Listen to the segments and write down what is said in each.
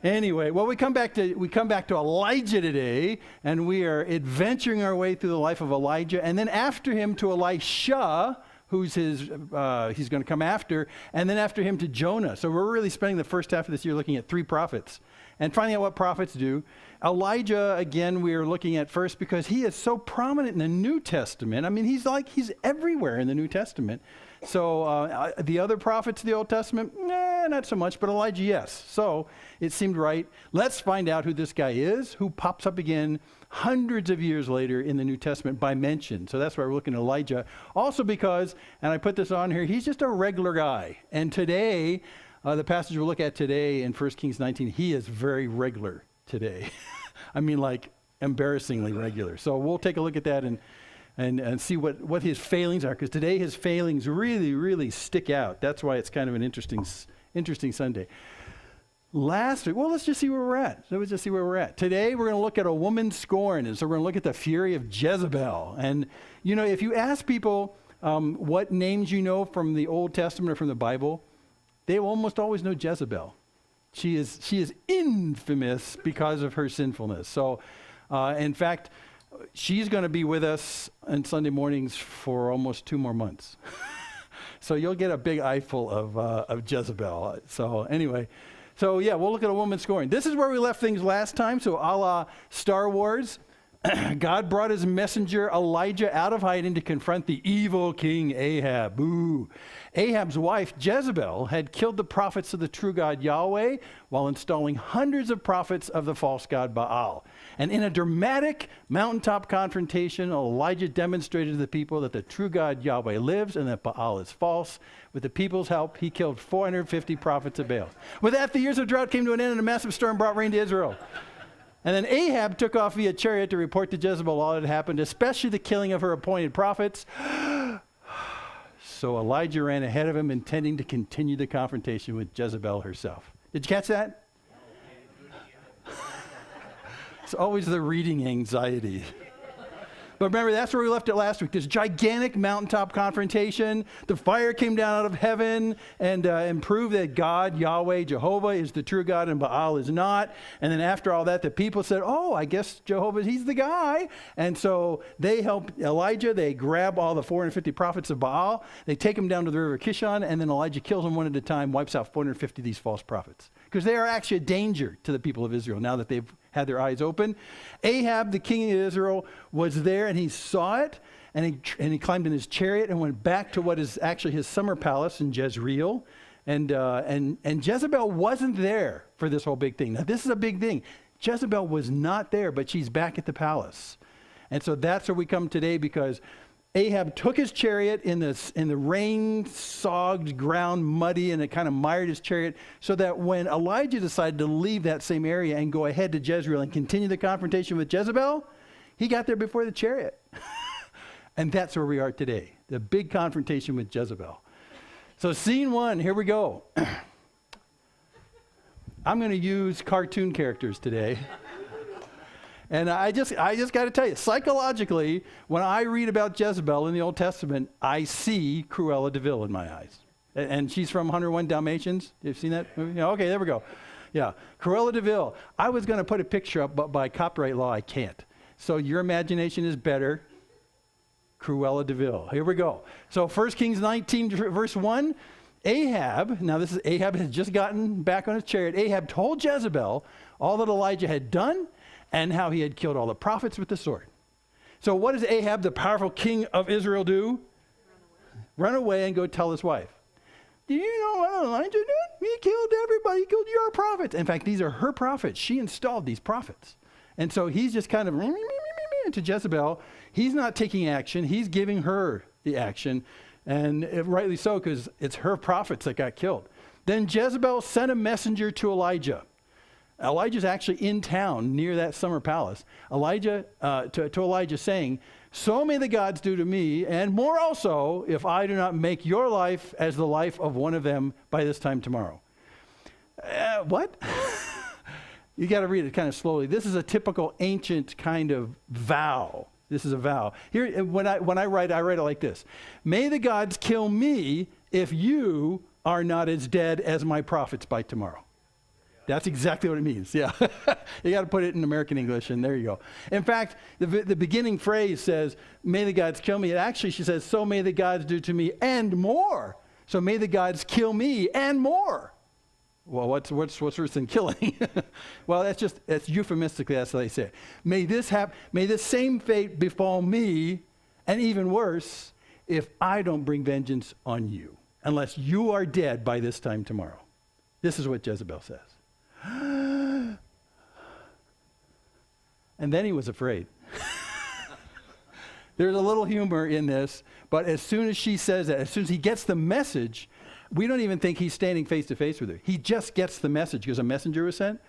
Anyway, well, we come back to Elijah today, and we are adventuring our way through the life of Elijah, and then after him to Elisha, who's he's going to come after, and then after him to Jonah. So we're really spending the first half of this year looking at 3 prophets and finding out what prophets do. Elijah, again, we are looking at first because he is so prominent in the New Testament. I mean, he's everywhere in the New Testament. So the other prophets of the Old Testament, not so much, but Elijah, yes. So it seemed right. Let's find out who this guy is, who pops up again hundreds of years later in the New Testament by mention. So that's why we're looking at Elijah. Also because, and I put this on here, he's just a regular guy. And today, the passage we'll look at today in 1 Kings 19, he is very regular today. I mean, like embarrassingly regular. So we'll take a look at that and see what his failings are, because today his failings really, really stick out. That's why it's kind of an interesting Sunday. Last week, well, let's just see where we're at. Today we're going to look at a woman scorned, and so we're going to look at the fury of Jezebel. And, if you ask people what names you know from the Old Testament or from the Bible, they will almost always know Jezebel. She is infamous because of her sinfulness. So, in fact, she's going to be with us on Sunday mornings for almost 2 more months. So you'll get a big eyeful of Jezebel. So anyway, we'll look at a woman scorned. This is where we left things last time. So a la Star Wars, God brought his messenger Elijah out of hiding to confront the evil king Ahab. Ooh. Ahab's wife Jezebel had killed the prophets of the true God Yahweh while installing hundreds of prophets of the false god Baal. And in a dramatic mountaintop confrontation, Elijah demonstrated to the people that the true God Yahweh lives and that Baal is false. With the people's help, he killed 450 prophets of Baal. With that, the years of drought came to an end and a massive storm brought rain to Israel. And then Ahab took off via chariot to report to Jezebel all that had happened, especially the killing of her appointed prophets. So Elijah ran ahead of him, intending to continue the confrontation with Jezebel herself. Did you catch that? It's always the reading anxiety. But remember, that's where we left it last week. This gigantic mountaintop confrontation. The fire came down out of heaven and proved that God, Yahweh, Jehovah, is the true God and Baal is not. And then after all that, the people said, I guess Jehovah, he's the guy. And so they help Elijah. They grab all the 450 prophets of Baal. They take them down to the river Kishon, and then Elijah kills them one at a time, wipes out 450 of these false prophets. Because they are actually a danger to the people of Israel now that they've had their eyes open. Ahab, the king of Israel, was there, and he saw it, and he climbed in his chariot and went back to what is actually his summer palace in Jezreel. And Jezebel wasn't there for this whole big thing. Now, this is a big thing. Jezebel was not there, but she's back at the palace. And so that's where we come today, because Ahab took his chariot in the rain-sogged ground, muddy, and it kind of mired his chariot, so that when Elijah decided to leave that same area and go ahead to Jezreel and continue the confrontation with Jezebel, he got there before the chariot. And that's where we are today, the big confrontation with Jezebel. So scene 1, here we go. I'm going to use cartoon characters today. And I just got to tell you, psychologically, when I read about Jezebel in the Old Testament, I see Cruella de Vil in my eyes. And she's from 101 Dalmatians. You've seen that movie? Yeah, okay, there we go. Yeah, Cruella de Vil. I was going to put a picture up, but by copyright law, I can't. So your imagination is better. Cruella de Vil. Here we go. So 1 Kings 19, verse 1. Ahab has just gotten back on his chariot. Ahab told Jezebel all that Elijah had done and how he had killed all the prophets with the sword. So what does Ahab, the powerful king of Israel, do? Run away and go tell his wife. Do you know what Elijah did? He killed everybody. He killed your prophets. In fact, these are her prophets. She installed these prophets. And so he's just kind of to Jezebel. He's not taking action. He's giving her the action. And rightly so, because it's her prophets that got killed. Then Jezebel sent a messenger to Elijah. Elijah's actually in town near that summer palace. To Elijah saying, so may the gods do to me, and more also, if I do not make your life as the life of one of them by this time tomorrow. What? You got to read it kind of slowly. This is a typical ancient kind of vow. This is a vow. Here, when I write it like this. May the gods kill me if you are not as dead as my prophets by tomorrow. That's exactly what it means. Yeah. You got to put it in American English, and there you go. In fact, the beginning phrase says, may the gods kill me. Actually, she says, so may the gods do to me and more. So may the gods kill me and more. Well, what's worse than killing? Well, that's euphemistically, that's how they say it. May this same fate befall me, and even worse, if I don't bring vengeance on you, unless you are dead by this time tomorrow. This is what Jezebel says. And then he was afraid. There's a little humor in this, but as soon as she says that, as soon as he gets the message, we don't even think he's standing face to face with her. He just gets the message because a messenger was sent.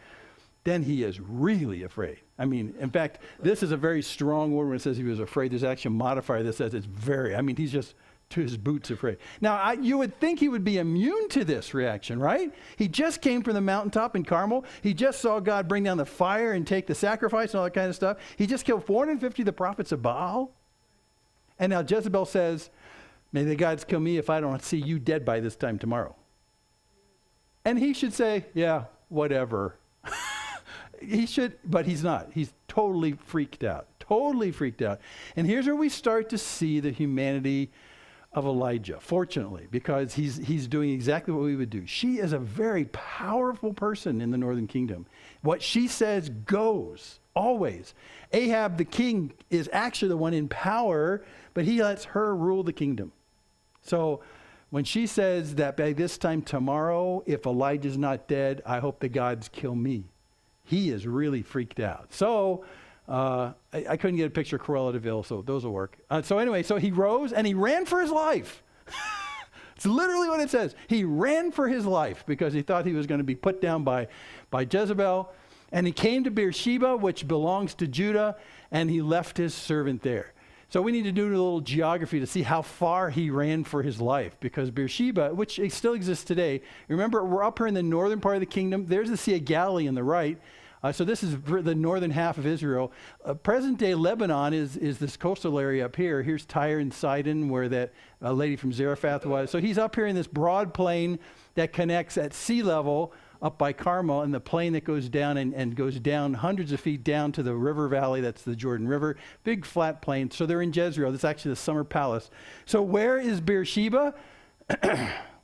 Then he is really afraid. I mean, in fact, this is a very strong word when it says he was afraid. There's actually a modifier that says it's very. I mean, he's just to his boots afraid. Now, you would think he would be immune to this reaction, right? He just came from the mountaintop in Carmel. He just saw God bring down the fire and take the sacrifice and all that kind of stuff. He just killed 450 of the prophets of Baal. And now Jezebel says, may the gods kill me if I don't see you dead by this time tomorrow. And he should say, yeah, whatever. He should, but he's not. He's totally freaked out. Totally freaked out. And here's where we start to see the humanity of Elijah, fortunately, because he's doing exactly what we would do. She is a very powerful person in the northern kingdom. What she says goes, always. Ahab the king is actually the one in power, but he lets her rule the kingdom. So when she says that by this time tomorrow, if Elijah's not dead, I hope the gods kill me, he is really freaked out. So I couldn't get a picture of Cruella de Vil, so those will work. So anyway, so he rose and he ran for his life. It's literally what it says. He ran for his life because he thought he was going to be put down by Jezebel. And he came to Beersheba, which belongs to Judah, and he left his servant there. So we need to do a little geography to see how far he ran for his life, because Beersheba, which still exists today, remember we're up here in the northern part of the kingdom. There's the Sea of Galilee on the right. So this is the northern half of Israel. Present-day Lebanon is this coastal area up here. Here's Tyre and Sidon, where that lady from Zarephath was. So he's up here in this broad plain that connects at sea level up by Carmel, and the plain that goes down and goes down hundreds of feet down to the river valley. That's the Jordan River. Big flat plain. So they're in Jezreel. That's actually the summer palace. So where is Beersheba?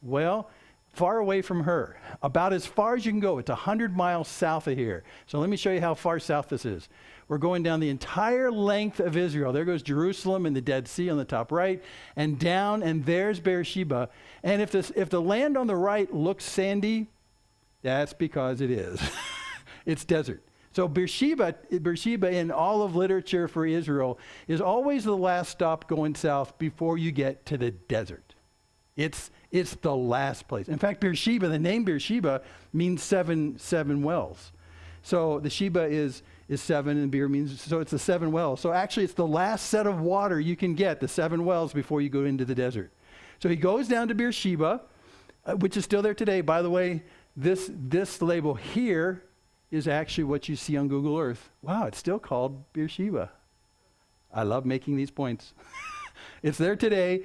Well, far away from her. About as far as you can go. It's 100 miles south of here. So let me show you how far south this is. We're going down the entire length of Israel. There goes Jerusalem and the Dead Sea on the top right, and down, and there's Beersheba. And if the land on the right looks sandy, that's because it is. It's desert. So Beersheba in all of literature for Israel is always the last stop going south before you get to the desert. It's the last place. In fact, Beersheba, the name Beersheba means seven wells. So the Sheba is seven, and Beer means, so it's the 7 wells. So actually it's the last set of water you can get, the 7 wells, before you go into the desert. So he goes down to Beersheba, which is still there today. By the way, this label here is actually what you see on Google Earth. Wow, it's still called Beersheba. I love making these points. It's there today.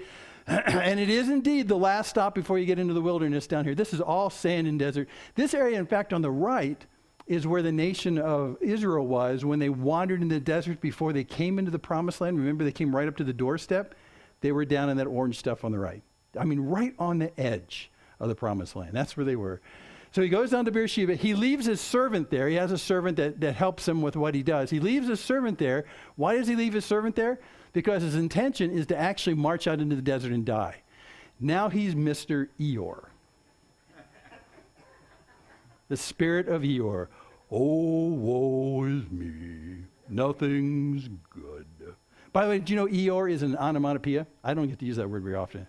And it is indeed the last stop before you get into the wilderness down here. This is all sand and desert. This area, in fact, on the right, is where the nation of Israel was when they wandered in the desert before they came into the promised land. Remember, they came right up to the doorstep. They were down in that orange stuff on the right. I mean, right on the edge of the promised land. That's where they were. So he goes down to Beersheba. He leaves his servant there. He has a servant that helps him with what he does. He leaves his servant there. Why does he leave his servant there? Because his intention is to actually march out into the desert and die. Now he's Mr. Eeyore. The spirit of Eeyore. Oh, woe is me. Nothing's good. By the way, do you know Eeyore is an onomatopoeia? I don't get to use that word very often.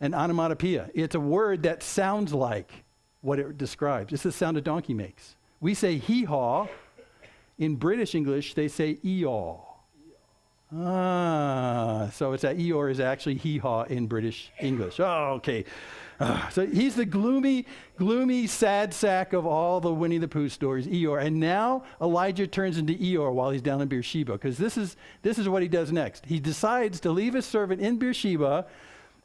An onomatopoeia. It's a word that sounds like what it describes. It's the sound a donkey makes. We say hee-haw. In British English, they say eeyaw. So it's that Eeyore is actually hee-haw in British English. Oh, okay. So he's the gloomy, sad sack of all the Winnie the Pooh stories, Eeyore. And now Elijah turns into Eeyore while he's down in Beersheba, because this is what he does next. He decides to leave his servant in Beersheba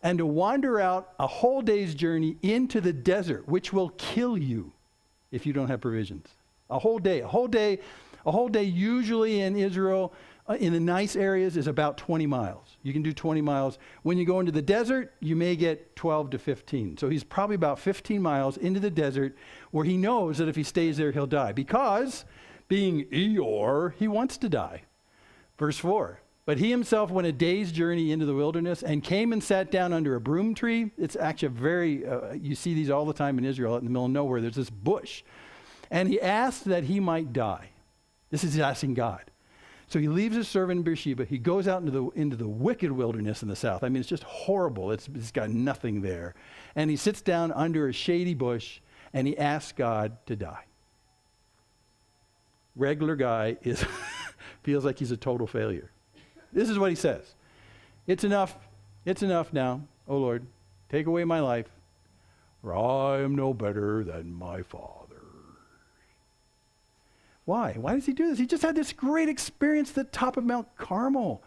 and to wander out a whole day's journey into the desert, which will kill you. if you don't have provisions. A whole day usually in Israel, in the nice areas, is about 20 miles. You can do 20 miles. When you go into the desert, you may get 12 to 15. So he's probably about 15 miles into the desert where he knows that if he stays there, he'll die. Because, being Eeyore, he wants to die. Verse 4. But he himself went a day's journey into the wilderness and came and sat down under a broom tree. It's actually a very, you see these all the time in Israel, in the middle of nowhere. There's this bush. And he asked that he might die. This is asking God. So he leaves his servant in Beersheba. He goes out into the wicked wilderness in the south. I mean, it's just horrible. It's got nothing there. And he sits down under a shady bush and he asks God to die. Regular guy feels like he's a total failure. This is what he says. It's enough now, O Lord. Take away my life, for I am no better than my father. Why? Why does he do this? He just had this great experience at the top of Mount Carmel.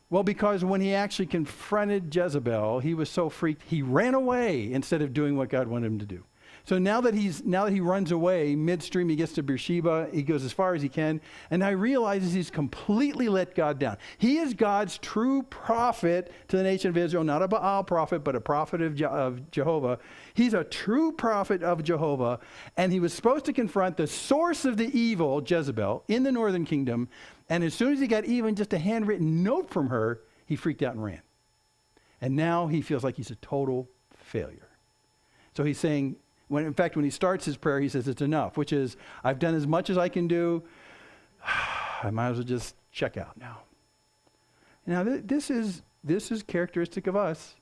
Well, because when he actually confronted Jezebel, he was so freaked, he ran away instead of doing what God wanted him to do. So now that he runs away, midstream he gets to Beersheba, he goes as far as he can, and now he realizes he's completely let God down. He is God's true prophet to the nation of Israel, not a Baal prophet, but a prophet of Jehovah. He's a true prophet of Jehovah, and he was supposed to confront the source of the evil, Jezebel, in the northern kingdom, and as soon as he got even just a handwritten note from her, he freaked out and ran. And now he feels like he's a total failure. So he's saying, in fact, when he starts his prayer, he says it's enough, which is, I've done as much as I can do. I might as well just check out now. Now, this is characteristic of us.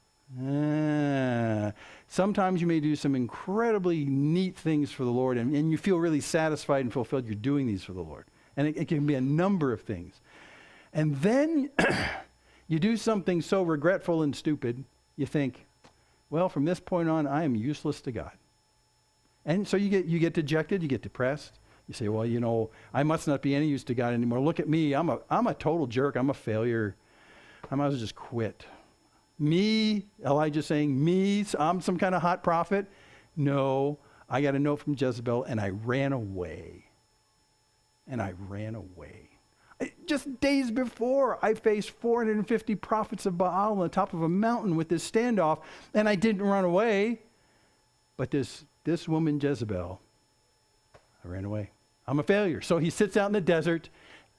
Sometimes you may do some incredibly neat things for the Lord, and you feel really satisfied and fulfilled you're doing these for the Lord. And it can be a number of things. And then you do something so regretful and stupid, you think, well, from this point on, I am useless to God. And so you get dejected, you get depressed. You say, well, I must not be any use to God anymore. Look at me. I'm a total jerk. I'm a failure. I might as well just quit. Me, Elijah's saying, me, I'm some kind of hot prophet. No, I got a note from Jezebel and I ran away. Just days before, I faced 450 prophets of Baal on the top of a mountain with this standoff, and I didn't run away. But this woman, Jezebel, I ran away. I'm a failure. So he sits out in the desert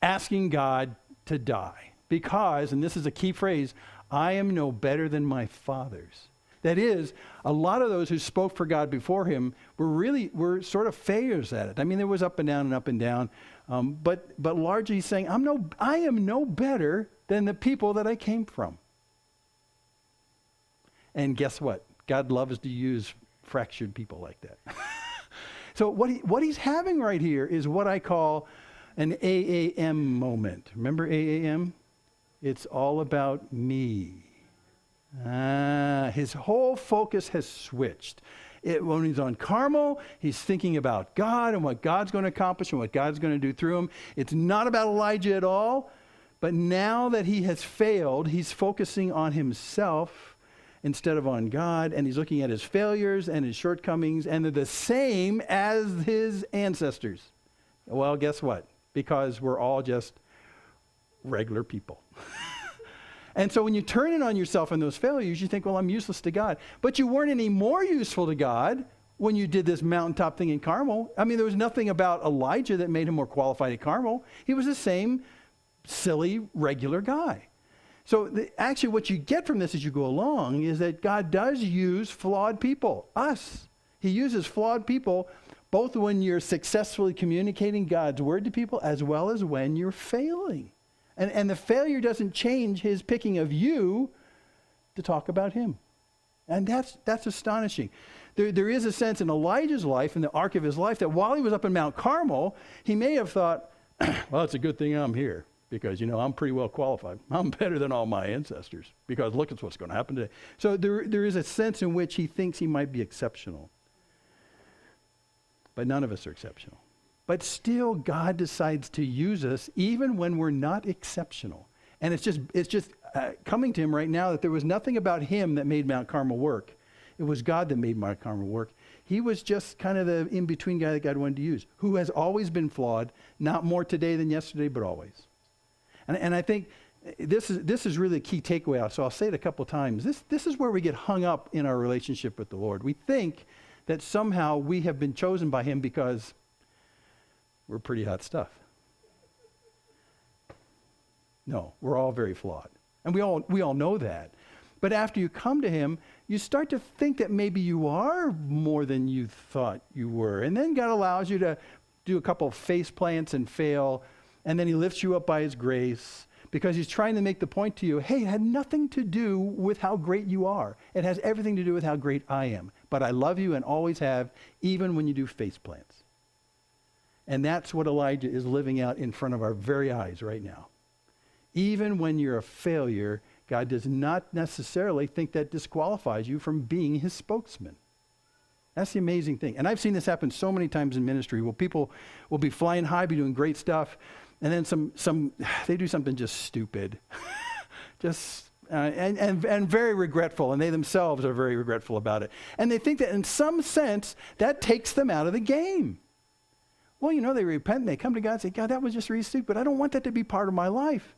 asking God to die. Because, and this is a key phrase, I am no better than my fathers. That is, a lot of those who spoke for God before him were sort of failures at it. I mean, there was up and down and up and down. But largely he's saying, I am no better than the people that I came from. And guess what? God loves to use fractured people like that. So what he's having right here is what I call an AAM moment. Remember AAM? It's all about me. His whole focus has switched. When he's on Carmel, he's thinking about God and what God's going to accomplish and what God's going to do through him. It's not about Elijah at all. But now that he has failed, he's focusing on himself instead of on God, and he's looking at his failures and his shortcomings, and they're the same as his ancestors. Well, guess what? Because we're all just regular people. And so when you turn in on yourself in those failures, you think, well, I'm useless to God. But you weren't any more useful to God when you did this mountaintop thing in Carmel. I mean, there was nothing about Elijah that made him more qualified at Carmel. He was the same silly, regular guy. So actually what you get from this as you go along is that God does use flawed people, us. He uses flawed people both when you're successfully communicating God's word to people as well as when you're failing. And the failure doesn't change his picking of you to talk about him. And that's astonishing. There is a sense in Elijah's life, in the arc of his life, that while he was up in Mount Carmel, he may have thought, well, it's a good thing I'm here because, I'm pretty well qualified. I'm better than all my ancestors because look at what's going to happen today. So there is a sense in which he thinks he might be exceptional. But none of us are exceptional. But still, God decides to use us even when we're not exceptional. And it's just coming to him right now that there was nothing about him that made Mount Carmel work. It was God that made Mark Carmel work. He was just kind of the in-between guy that God wanted to use, who has always been flawed, not more today than yesterday, but always. And I think this is really a key takeaway. So I'll say it a couple times. This is where we get hung up in our relationship with the Lord. We think that somehow we have been chosen by him because we're pretty hot stuff. No, we're all very flawed. And we all know that. But after you come to him, you start to think that maybe you are more than you thought you were. And then God allows you to do a couple of face plants and fail. And then he lifts you up by his grace because he's trying to make the point to you, hey, it had nothing to do with how great you are. It has everything to do with how great I am. But I love you and always have, even when you do face plants. And that's what Elijah is living out in front of our very eyes right now. Even when you're a failure, God does not necessarily think that disqualifies you from being his spokesman. That's the amazing thing. And I've seen this happen so many times in ministry where people will be flying high, be doing great stuff, and then they do something just stupid. And very regretful, and they themselves are very regretful about it. And they think that in some sense, that takes them out of the game. Well, they repent and they come to God and say, God, that was just really stupid, but I don't want that to be part of my life.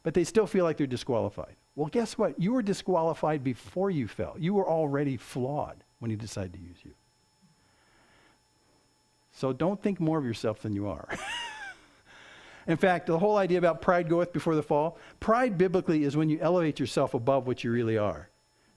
But they still feel like they're disqualified. Well, guess what? You were disqualified before you fell. You were already flawed when he decided to use you. So don't think more of yourself than you are. In fact, the whole idea about pride goeth before the fall, pride biblically is when you elevate yourself above what you really are.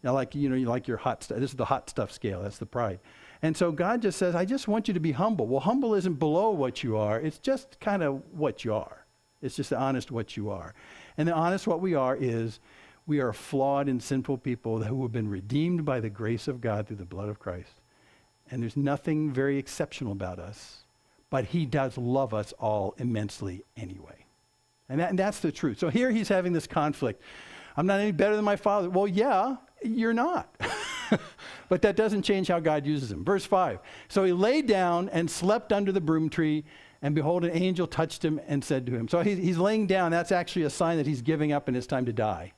Now, you like your hot stuff. This is the hot stuff scale. That's the pride. And so God just says, I just want you to be humble. Well, humble isn't below what you are. It's just kind of what you are. It's just the honest what you are. And the honest what we are is we are flawed and sinful people who have been redeemed by the grace of God through the blood of Christ. And there's nothing very exceptional about us, but he does love us all immensely anyway. And that's the truth. So here he's having this conflict. I'm not any better than my father. Well, yeah, you're not. But that doesn't change how God uses him. Verse 5. So he lay down and slept under the broom tree, and behold, an angel touched him and said to him. So he's laying down. That's actually a sign that he's giving up and it's time to die.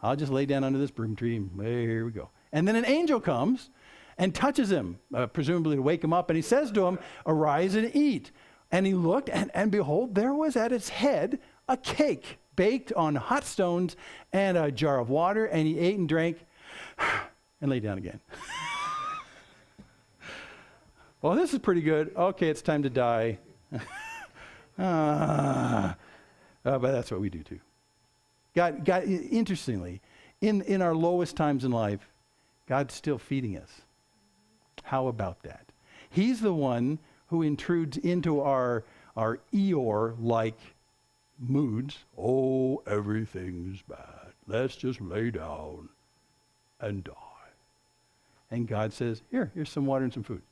I'll just lay down under this broom tree. And here we go. And then an angel comes and touches him, presumably to wake him up. And he says to him, arise and eat. And he looked, and behold, there was at its head a cake baked on hot stones and a jar of water. And he ate and drank and lay down again. Well, this is pretty good. Okay, it's time to die. But that's what we do too. God, interestingly, in our lowest times in life, God's still feeding us. How about that? He's the one who intrudes into our Eeyore-like moods. Oh, everything's bad. Let's just lay down and die. And God says, here's some water and some food.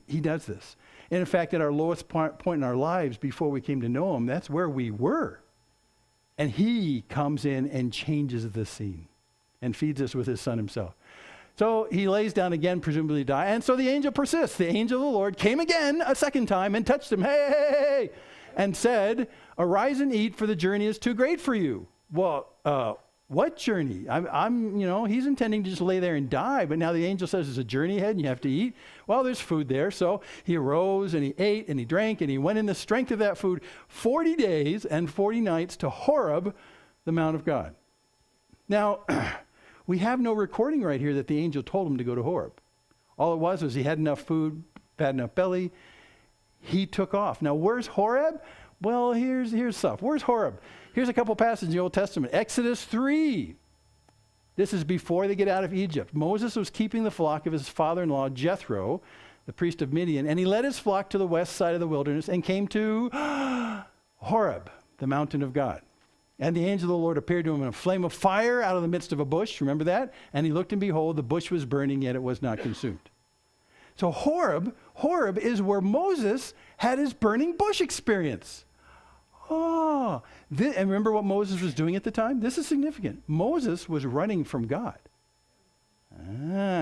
He does this. And in fact, at our lowest point in our lives before we came to know him, that's where we were. And he comes in and changes the scene and feeds us with his son himself. So he lays down again, presumably to die. And so the angel persists. The angel of the Lord came again a second time and touched him, hey, and said, arise and eat, for the journey is too great for you. Well, what journey? He's intending to just lay there and die, but now the angel says there's a journey ahead and you have to eat. Well, there's food there. So he arose and he ate and he drank and he went in the strength of that food 40 days and 40 nights to Horeb, the Mount of God. Now, we have no recording right here that the angel told him to go to Horeb. All it was he had enough food, had enough belly. He took off. Now, where's Horeb? Well, here's stuff. Where's Horeb? Here's a couple passages in the Old Testament. Exodus 3. This is before they get out of Egypt. Moses was keeping the flock of his father-in-law, Jethro, the priest of Midian, and he led his flock to the west side of the wilderness and came to Horeb, the mountain of God. And the angel of the Lord appeared to him in a flame of fire out of the midst of a bush. Remember that? And he looked, and behold, the bush was burning, yet it was not consumed. So Horeb is where Moses had his burning bush experience. And remember what Moses was doing at the time? This is significant. Moses was running from God.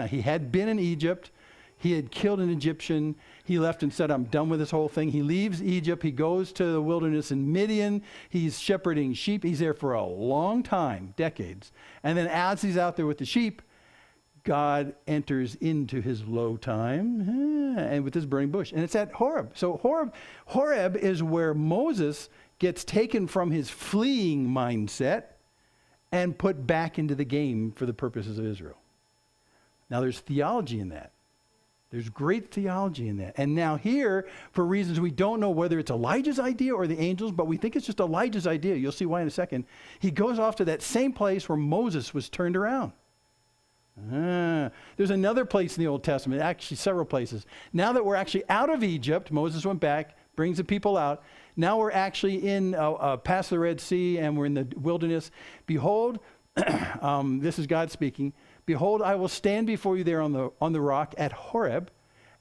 He had been in Egypt. He had killed an Egyptian. He left and said, I'm done with this whole thing. He leaves Egypt. He goes to the wilderness in Midian. He's shepherding sheep. He's there for a long time, decades. And then as he's out there with the sheep, God enters into his low time and with this burning bush. And it's at Horeb. So Horeb is where Moses gets taken from his fleeing mindset and put back into the game for the purposes of Israel. Now there's theology in that. There's great theology in that. And now here, for reasons we don't know whether it's Elijah's idea or the angels, but we think it's just Elijah's idea. You'll see why in a second. He goes off to that same place where Moses was turned around. There's another place in the Old Testament, actually several places. Now that we're actually out of Egypt, Moses went back, brings the people out. Now we're actually in past the Red Sea and we're in the wilderness. Behold, this is God speaking. Behold, I will stand before you there on the rock at Horeb,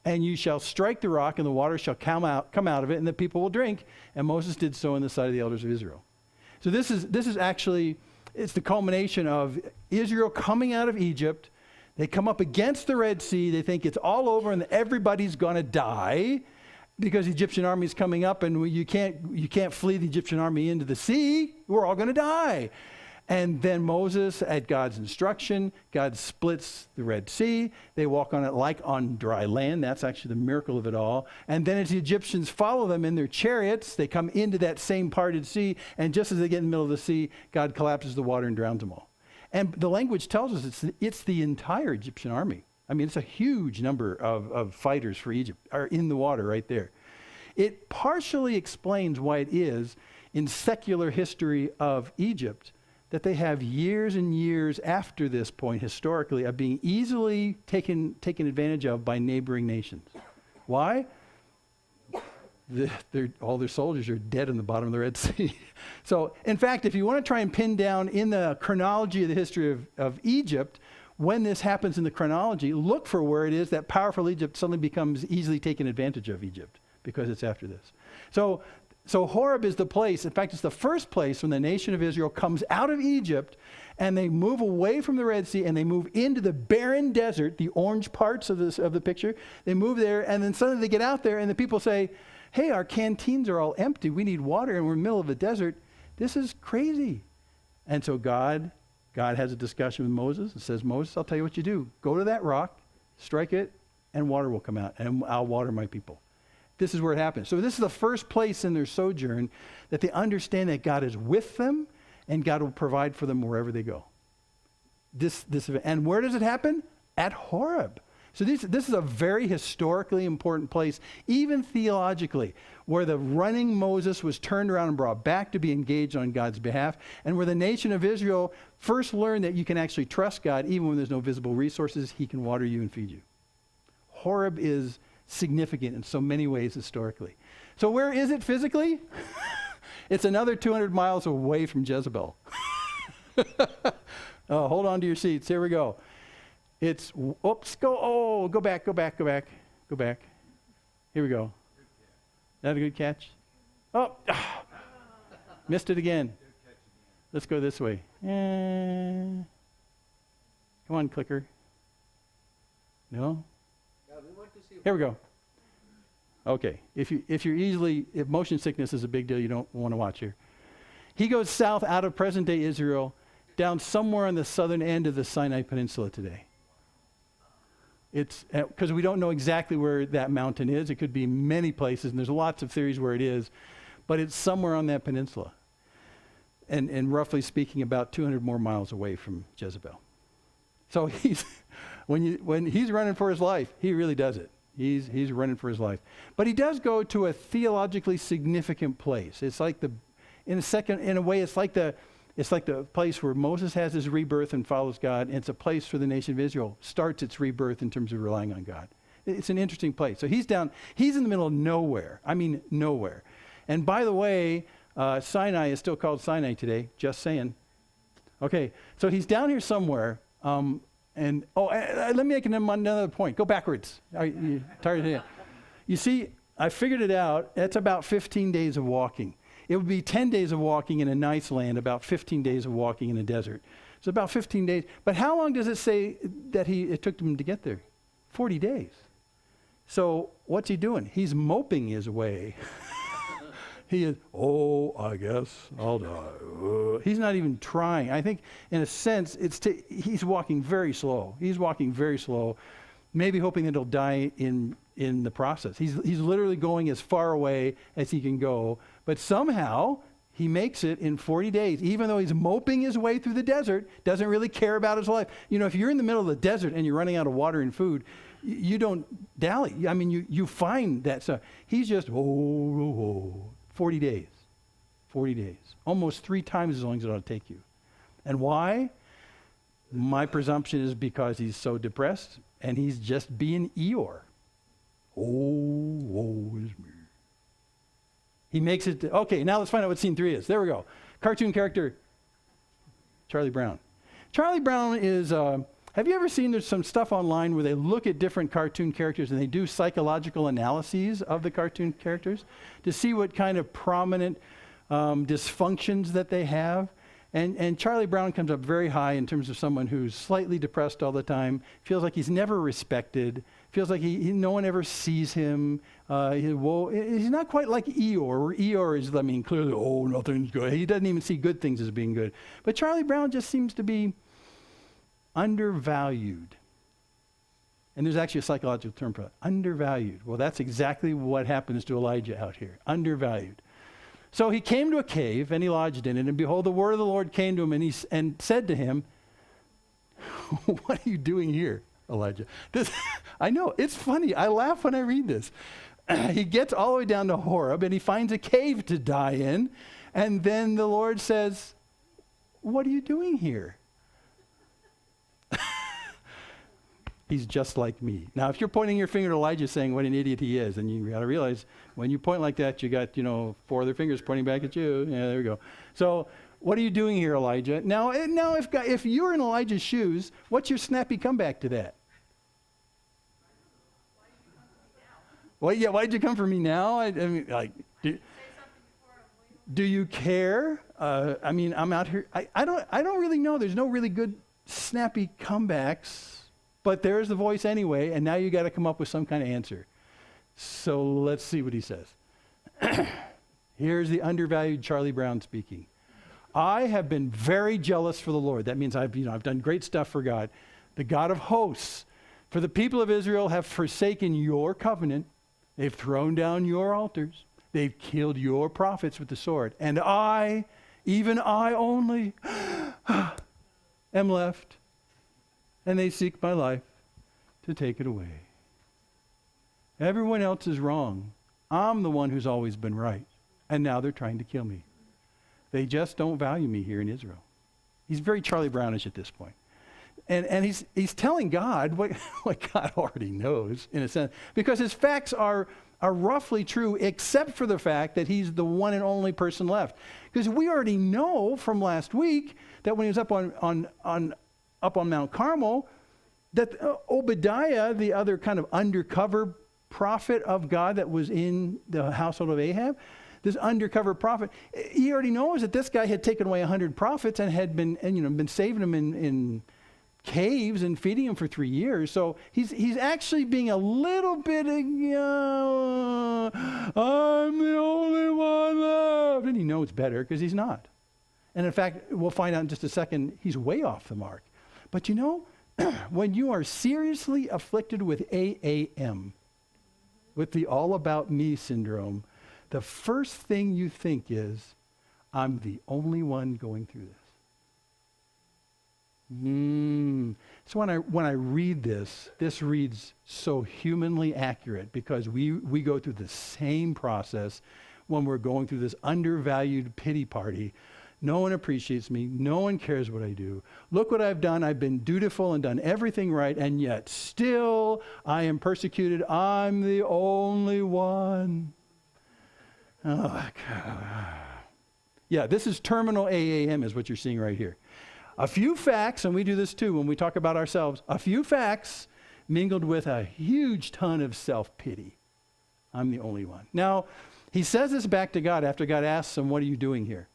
and you shall strike the rock, and the water shall come out of it, and the people will drink. And Moses did so in the sight of the elders of Israel. So this is actually, it's the culmination of Israel coming out of Egypt. They come up against the Red Sea. They think it's all over and everybody's going to die because the Egyptian army is coming up, and you can't flee the Egyptian army into the sea. We're all going to die. And then Moses, at God's instruction, God splits the Red Sea. They walk on it like on dry land. That's actually the miracle of it all. And then as the Egyptians follow them in their chariots, they come into that same parted sea. And just as they get in the middle of the sea, God collapses the water and drowns them all. And the language tells us it's the entire Egyptian army. I mean, it's a huge number of fighters for Egypt are in the water right there. It partially explains why it is in secular history of Egypt that they have years and years after this point, historically, of being easily taken advantage of by neighboring nations. Why? All their soldiers are dead in the bottom of the Red Sea. So, in fact, if you want to try and pin down in the chronology of the history of Egypt, when this happens in the chronology, look for where it is that powerful Egypt suddenly becomes easily taken advantage of Egypt, because it's after this. So Horeb is the place, in fact, it's the first place when the nation of Israel comes out of Egypt and they move away from the Red Sea and they move into the barren desert, the orange parts of the picture. They move there and then suddenly they get out there and the people say, hey, our canteens are all empty. We need water and we're in the middle of the desert. This is crazy. And so God has a discussion with Moses and says, Moses, I'll tell you what you do. Go to that rock, strike it, and water will come out and I'll water my people. This is where it happens. So this is the first place in their sojourn that they understand that God is with them and God will provide for them wherever they go. And where does it happen? At Horeb. So this is a very historically important place, even theologically, where the running Moses was turned around and brought back to be engaged on God's behalf, and where the nation of Israel first learned that you can actually trust God even when there's no visible resources. He can water you and feed you. Horeb is significant in so many ways historically. So where is it physically? It's another 200 miles away from Jezebel. Hold on to your seats. Here we go. Go back. Here we go. That a good catch? Missed it again. Let's go this way. Come on, clicker. No? Here we go. Okay. If motion sickness is a big deal, you don't want to watch here. He goes south out of present-day Israel, down somewhere on the southern end of the Sinai Peninsula today. It's because we don't know exactly where that mountain is. It could be many places, and there's lots of theories where it is, but it's somewhere on that peninsula. And roughly speaking, about 200 more miles away from Jezebel. So when he's running for his life, he really does it. He's running for his life. But he does go to a theologically significant place. It's like in a way, it's like the place where Moses has his rebirth and follows God, and it's a place where the nation of Israel starts its rebirth in terms of relying on God. It's an interesting place. So he's in the middle of nowhere. I mean, nowhere. And by the way, Sinai is still called Sinai today, just saying. Okay, so he's down here somewhere. Let me make another point. Go backwards. Are you tired of it? You see, I figured it out. It's about 15 days of walking. It would be 10 days of walking in a nice land, about 15 days of walking in a desert. So about 15 days. But how long does it say that it took him to get there? 40 days. So what's he doing? He's moping his way. He is, oh, I guess I'll die. He's not even trying. I think, in a sense, he's walking very slow. He's walking very slow, maybe hoping that he'll die in the process. He's literally going as far away as he can go. But somehow, he makes it in 40 days, even though he's moping his way through the desert, doesn't really care about his life. You know, if you're in the middle of the desert and you're running out of water and food, you don't dally. I mean, you find that stuff. He's just, 40 days. 40 days. Almost 3 times as long as it ought to take you. And why? My presumption is because he's so depressed and he's just being Eeyore. Oh, woe is me. He makes it, okay, now let's find out what scene 3 is. There we go. Cartoon character, Charlie Brown. Charlie Brown is, have you ever seen there's some stuff online where they look at different cartoon characters and they do psychological analyses of the cartoon characters to see what kind of prominent dysfunctions that they have? And Charlie Brown comes up very high in terms of someone who's slightly depressed all the time, feels like he's never respected, feels like no one ever sees him. He's not quite like Eeyore, where Eeyore is, I mean, clearly, nothing's good. He doesn't even see good things as being good. But Charlie Brown just seems to be undervalued. And there's actually a psychological term for it, undervalued. Well, that's exactly what happens to Elijah out here, undervalued. So he came to a cave, and he lodged in it, and behold, the word of the Lord came to him, and said to him, what are you doing here, Elijah? I know, it's funny. I laugh when I read this. He gets all the way down to Horeb, and he finds a cave to die in, and then the Lord says, what are you doing here? He's just like me. Now, if you're pointing your finger at Elijah saying what an idiot he is, then you got to realize when you point like that, you got, 4 other fingers pointing back at you. Yeah, there we go. So, what are you doing here, Elijah? Now if you're in Elijah's shoes, what's your snappy comeback to that? Well, yeah, why'd you come for me now? I mean, like, do you care? I mean, I'm out here. I don't really know. There's no really good snappy comebacks. But there's the voice anyway, and now you got to come up with some kind of answer. So let's see what he says. Here's the undervalued Charlie Brown speaking. I have been very jealous for the Lord. That means I've done great stuff for God. The God of hosts. For the people of Israel have forsaken your covenant. They've thrown down your altars. They've killed your prophets with the sword. And I, even I only, am left. And they seek my life to take it away. Everyone else is wrong. I'm the one who's always been right. And now they're trying to kill me. They just don't value me here in Israel. He's very Charlie Brownish at this point. And he's telling God what God already knows, in a sense, because his facts are roughly true, except for the fact that he's the one and only person left. Because we already know from last week that when he was up on Mount Carmel, that Obadiah, the other kind of undercover prophet of God that was in the household of Ahab, this undercover prophet, he already knows that this guy had taken away 100 prophets and had been saving them in caves and feeding them for 3 years. So he's actually being a little bit, I'm the only one left. And he knows better because he's not. And in fact, we'll find out in just a second, he's way off the mark. But when you are seriously afflicted with AAM, with the all about me syndrome, the first thing you think is, I'm the only one going through this. So when I read this reads so humanly accurate because we go through the same process when we're going through this undervalued pity party. No one appreciates me. No one cares what I do. Look what I've done. I've been dutiful and done everything right, and yet still I am persecuted. I'm the only one. Oh, God. Yeah, this is terminal AAM is what you're seeing right here. A few facts, and we do this too when we talk about ourselves, a few facts mingled with a huge ton of self-pity. I'm the only one. Now, he says this back to God after God asks him, what are you doing here?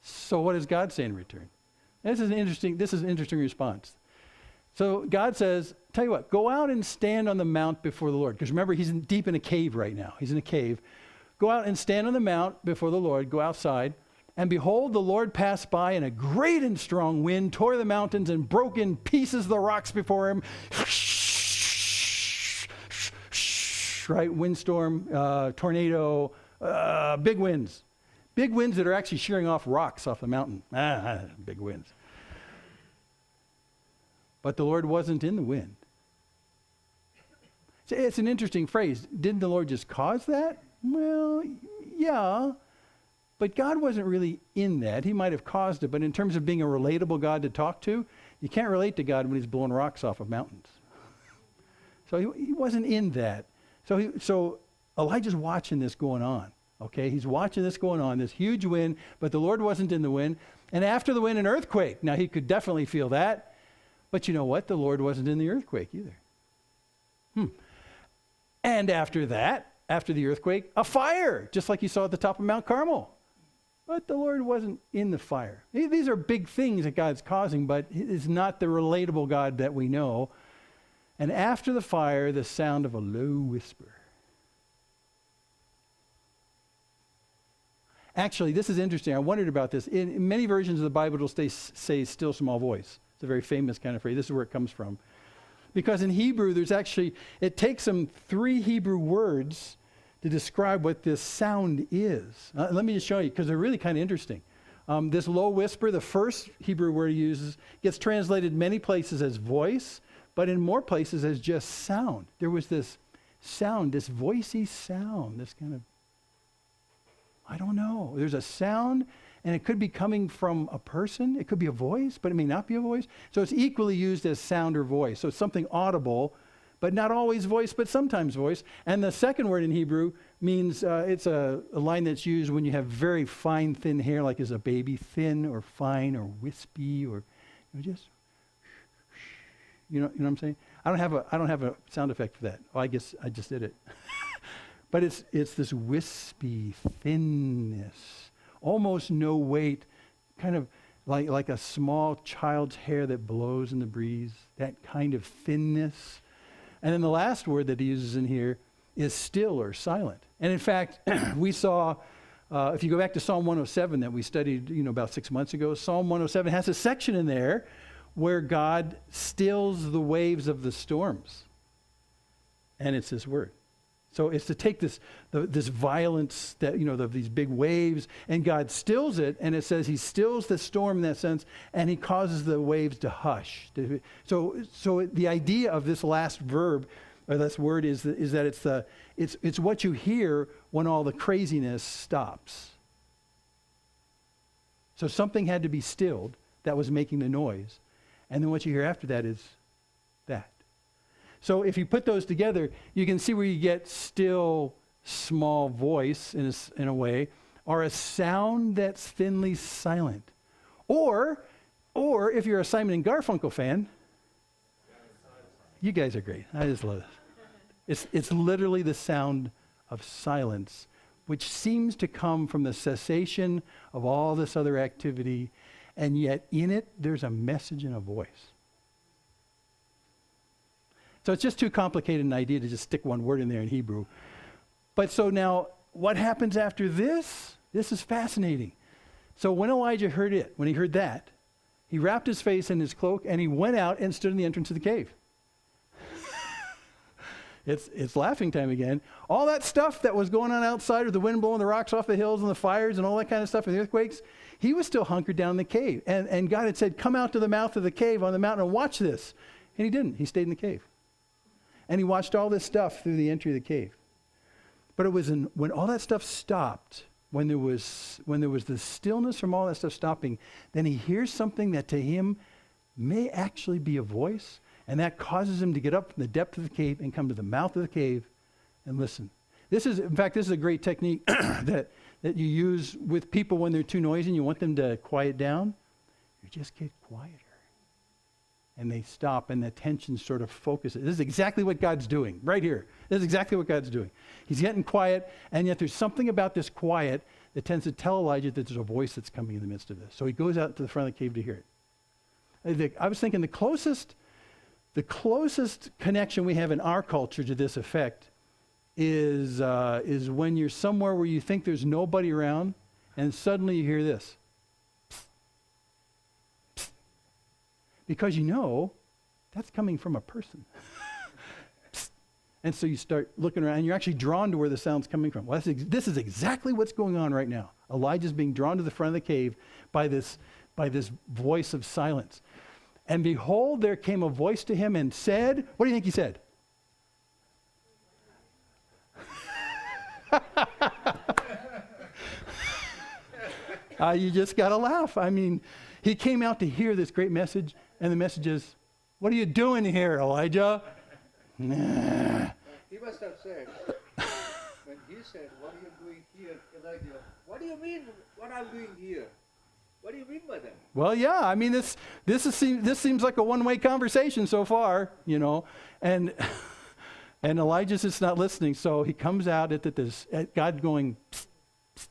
So what does God say in return? This is an interesting response. So God says, tell you what, go out and stand on the mount before the Lord. Because remember, he's deep in a cave right now. He's in a cave. go out and stand on the mount before the Lord, go outside, and behold, the Lord passed by, and a great and strong wind tore the mountains and broke in pieces the rocks before him. Right, windstorm, tornado, big winds. Big winds that are actually shearing off rocks off the mountain. Big winds. But the Lord wasn't in the wind. It's an interesting phrase. Didn't the Lord just cause that? Well, yeah. But God wasn't really in that. He might have caused it. But in terms of being a relatable God to talk to, you can't relate to God when he's blowing rocks off of mountains. So he wasn't in that. So Elijah's watching this going on. Okay, he's watching this going on, this huge wind, but the Lord wasn't in the wind. And after the wind, an earthquake. Now, he could definitely feel that. But you know what? The Lord wasn't in the earthquake either. And after that, after the earthquake, a fire, just like you saw at the top of Mount Carmel. But the Lord wasn't in the fire. These are big things that God's causing, but it's not the relatable God that we know. And after the fire, the sound of a low whisper. Actually, this is interesting. I wondered about this. In many versions of the Bible, it'll say still small voice. It's a very famous kind of phrase. This is where it comes from. Because in Hebrew, it takes them 3 Hebrew words to describe what this sound is. Let me just show you, because they're really kind of interesting. This low whisper, the first Hebrew word he uses, gets translated many places as voice, but in more places as just sound. There was this sound, this voicey sound, this kind of, I don't know. There's a sound, and it could be coming from a person. It could be a voice, but it may not be a voice. So it's equally used as sound or voice. So it's something audible, but not always voice, but sometimes voice. And the second word in Hebrew means it's a line that's used when you have very fine, thin hair, like as a baby, thin or fine or wispy, or just, you know what I'm saying? I don't have a sound effect for that. Oh, I guess I just did it. But it's this wispy thinness, almost no weight, kind of like a small child's hair that blows in the breeze, that kind of thinness. And then the last word that he uses in here is still or silent. And in fact, we saw, if you go back to Psalm 107 that we studied about 6 months ago, Psalm 107 has a section in there where God stills the waves of the storms. And it's this word. So it's to take this violence that, these big waves, and God stills it, and it says he stills the storm in that sense, and he causes the waves to hush. So the idea of this last verb, or this word, is that it's what you hear when all the craziness stops. So something had to be stilled that was making the noise, and then what you hear after that is that. So if you put those together, you can see where you get still small voice in a way, or a sound that's thinly silent. Or if you're a Simon and Garfunkel fan, you guys are great. I just love it. It's literally the sound of silence, which seems to come from the cessation of all this other activity, and yet in it there's a message and a voice. So it's just too complicated an idea to just stick one word in there in Hebrew. But so now, what happens after this? This is fascinating. So when Elijah heard that, he wrapped his face in his cloak, and he went out and stood in the entrance of the cave. It's laughing time again. All that stuff that was going on outside with the wind blowing the rocks off the hills and the fires and all that kind of stuff and the earthquakes, he was still hunkered down in the cave. And God had said, come out to the mouth of the cave on the mountain and watch this. And he didn't. He stayed in the cave. And he watched all this stuff through the entry of the cave. But it was when all that stuff stopped, when there was the stillness from all that stuff stopping, then he hears something that to him may actually be a voice, and that causes him to get up from the depth of the cave and come to the mouth of the cave and listen. This is a great technique that you use with people when they're too noisy and you want them to quiet down. You just get quieter. And they stop, and the attention sort of focuses. This is exactly what God's doing right here. This is exactly what God's doing. He's getting quiet, and yet there's something about this quiet that tends to tell Elijah that there's a voice that's coming in the midst of this. So he goes out to the front of the cave to hear it. I was thinking the closest connection we have in our culture to this effect is when you're somewhere where you think there's nobody around, and suddenly you hear this. Psst. Psst. Because you know that's coming from a person. Psst. And so you start looking around, and you're actually drawn to where the sound's coming from. Well, this is exactly what's going on right now. Elijah's being drawn to the front of the cave by this voice of silence. And behold, there came a voice to him and said, what do you think he said? You just got to laugh. I mean, he came out to hear this great message, and the message is, what are you doing here, Elijah? Nah. He must have said, when he said, what are you doing here, Elijah? What do you mean, what I'm doing here? What do you mean by that? Well, yeah, I mean, this seems like a one-way conversation so far, you know, and Elijah's just not listening, so he comes out at God going, psst, psst,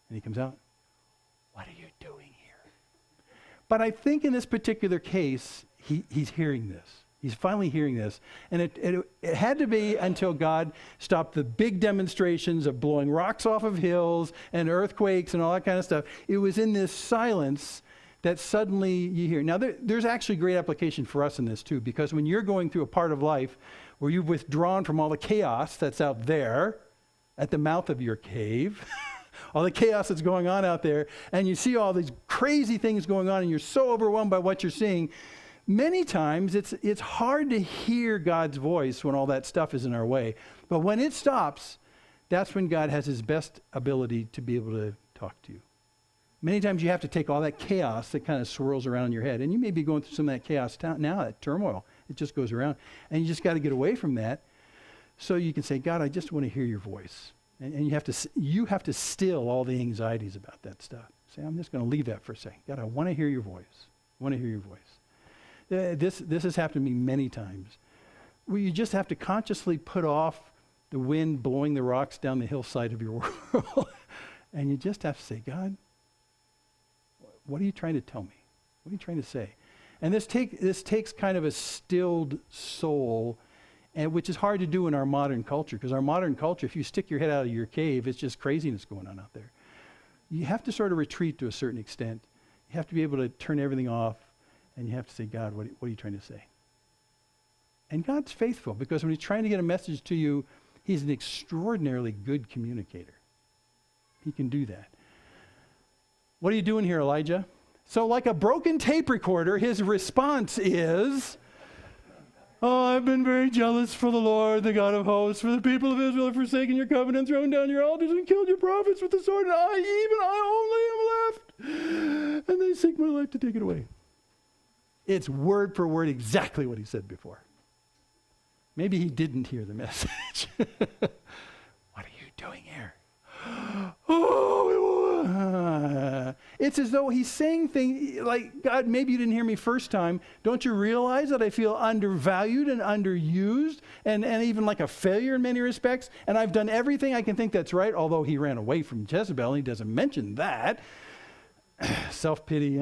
and he comes out, what are you doing here? But I think in this particular case, he's hearing this. He's finally hearing this. And it had to be until God stopped the big demonstrations of blowing rocks off of hills and earthquakes and all that kind of stuff. It was in this silence that suddenly you hear. Now, there's actually great application for us in this too, because when you're going through a part of life where you've withdrawn from all the chaos that's out there at the mouth of your cave, all the chaos that's going on out there, and you see all these crazy things going on, and you're so overwhelmed by what you're seeing, many times it's hard to hear God's voice when all that stuff is in our way. But when it stops, that's when God has his best ability to be able to talk to you. Many times you have to take all that chaos that kind of swirls around in your head, and you may be going through some of that chaos now, that turmoil. It just goes around, and you just got to get away from that so you can say, God, I just want to hear your voice. And you have to still all the anxieties about that stuff. Say, I'm just going to leave that for a second. God, I want to hear your voice. I want to hear your voice. This has happened to me many times, where you just have to consciously put off the wind blowing the rocks down the hillside of your world. And you just have to say, God, what are you trying to tell me? What are you trying to say? And this takes kind of a stilled soul, and which is hard to do in our modern culture, because our modern culture, if you stick your head out of your cave, it's just craziness going on out there. You have to sort of retreat to a certain extent. You have to be able to turn everything off, and you have to say, God, what are you trying to say? And God's faithful, because when he's trying to get a message to you, he's an extraordinarily good communicator. He can do that. What are you doing here, Elijah? So like a broken tape recorder, his response is, oh, I've been very jealous for the Lord, the God of hosts, for the people of Israel have forsaken your covenant, thrown down your altars, and killed your prophets with the sword, and I only am left, and they seek my life to take it away. It's word for word exactly what he said before. Maybe he didn't hear the message. What are you doing here? It's as though he's saying things like, God, maybe you didn't hear me first time. Don't you realize that I feel undervalued and underused and even like a failure in many respects? And I've done everything I can think that's right, although he ran away from Jezebel, and he doesn't mention that. Self-pity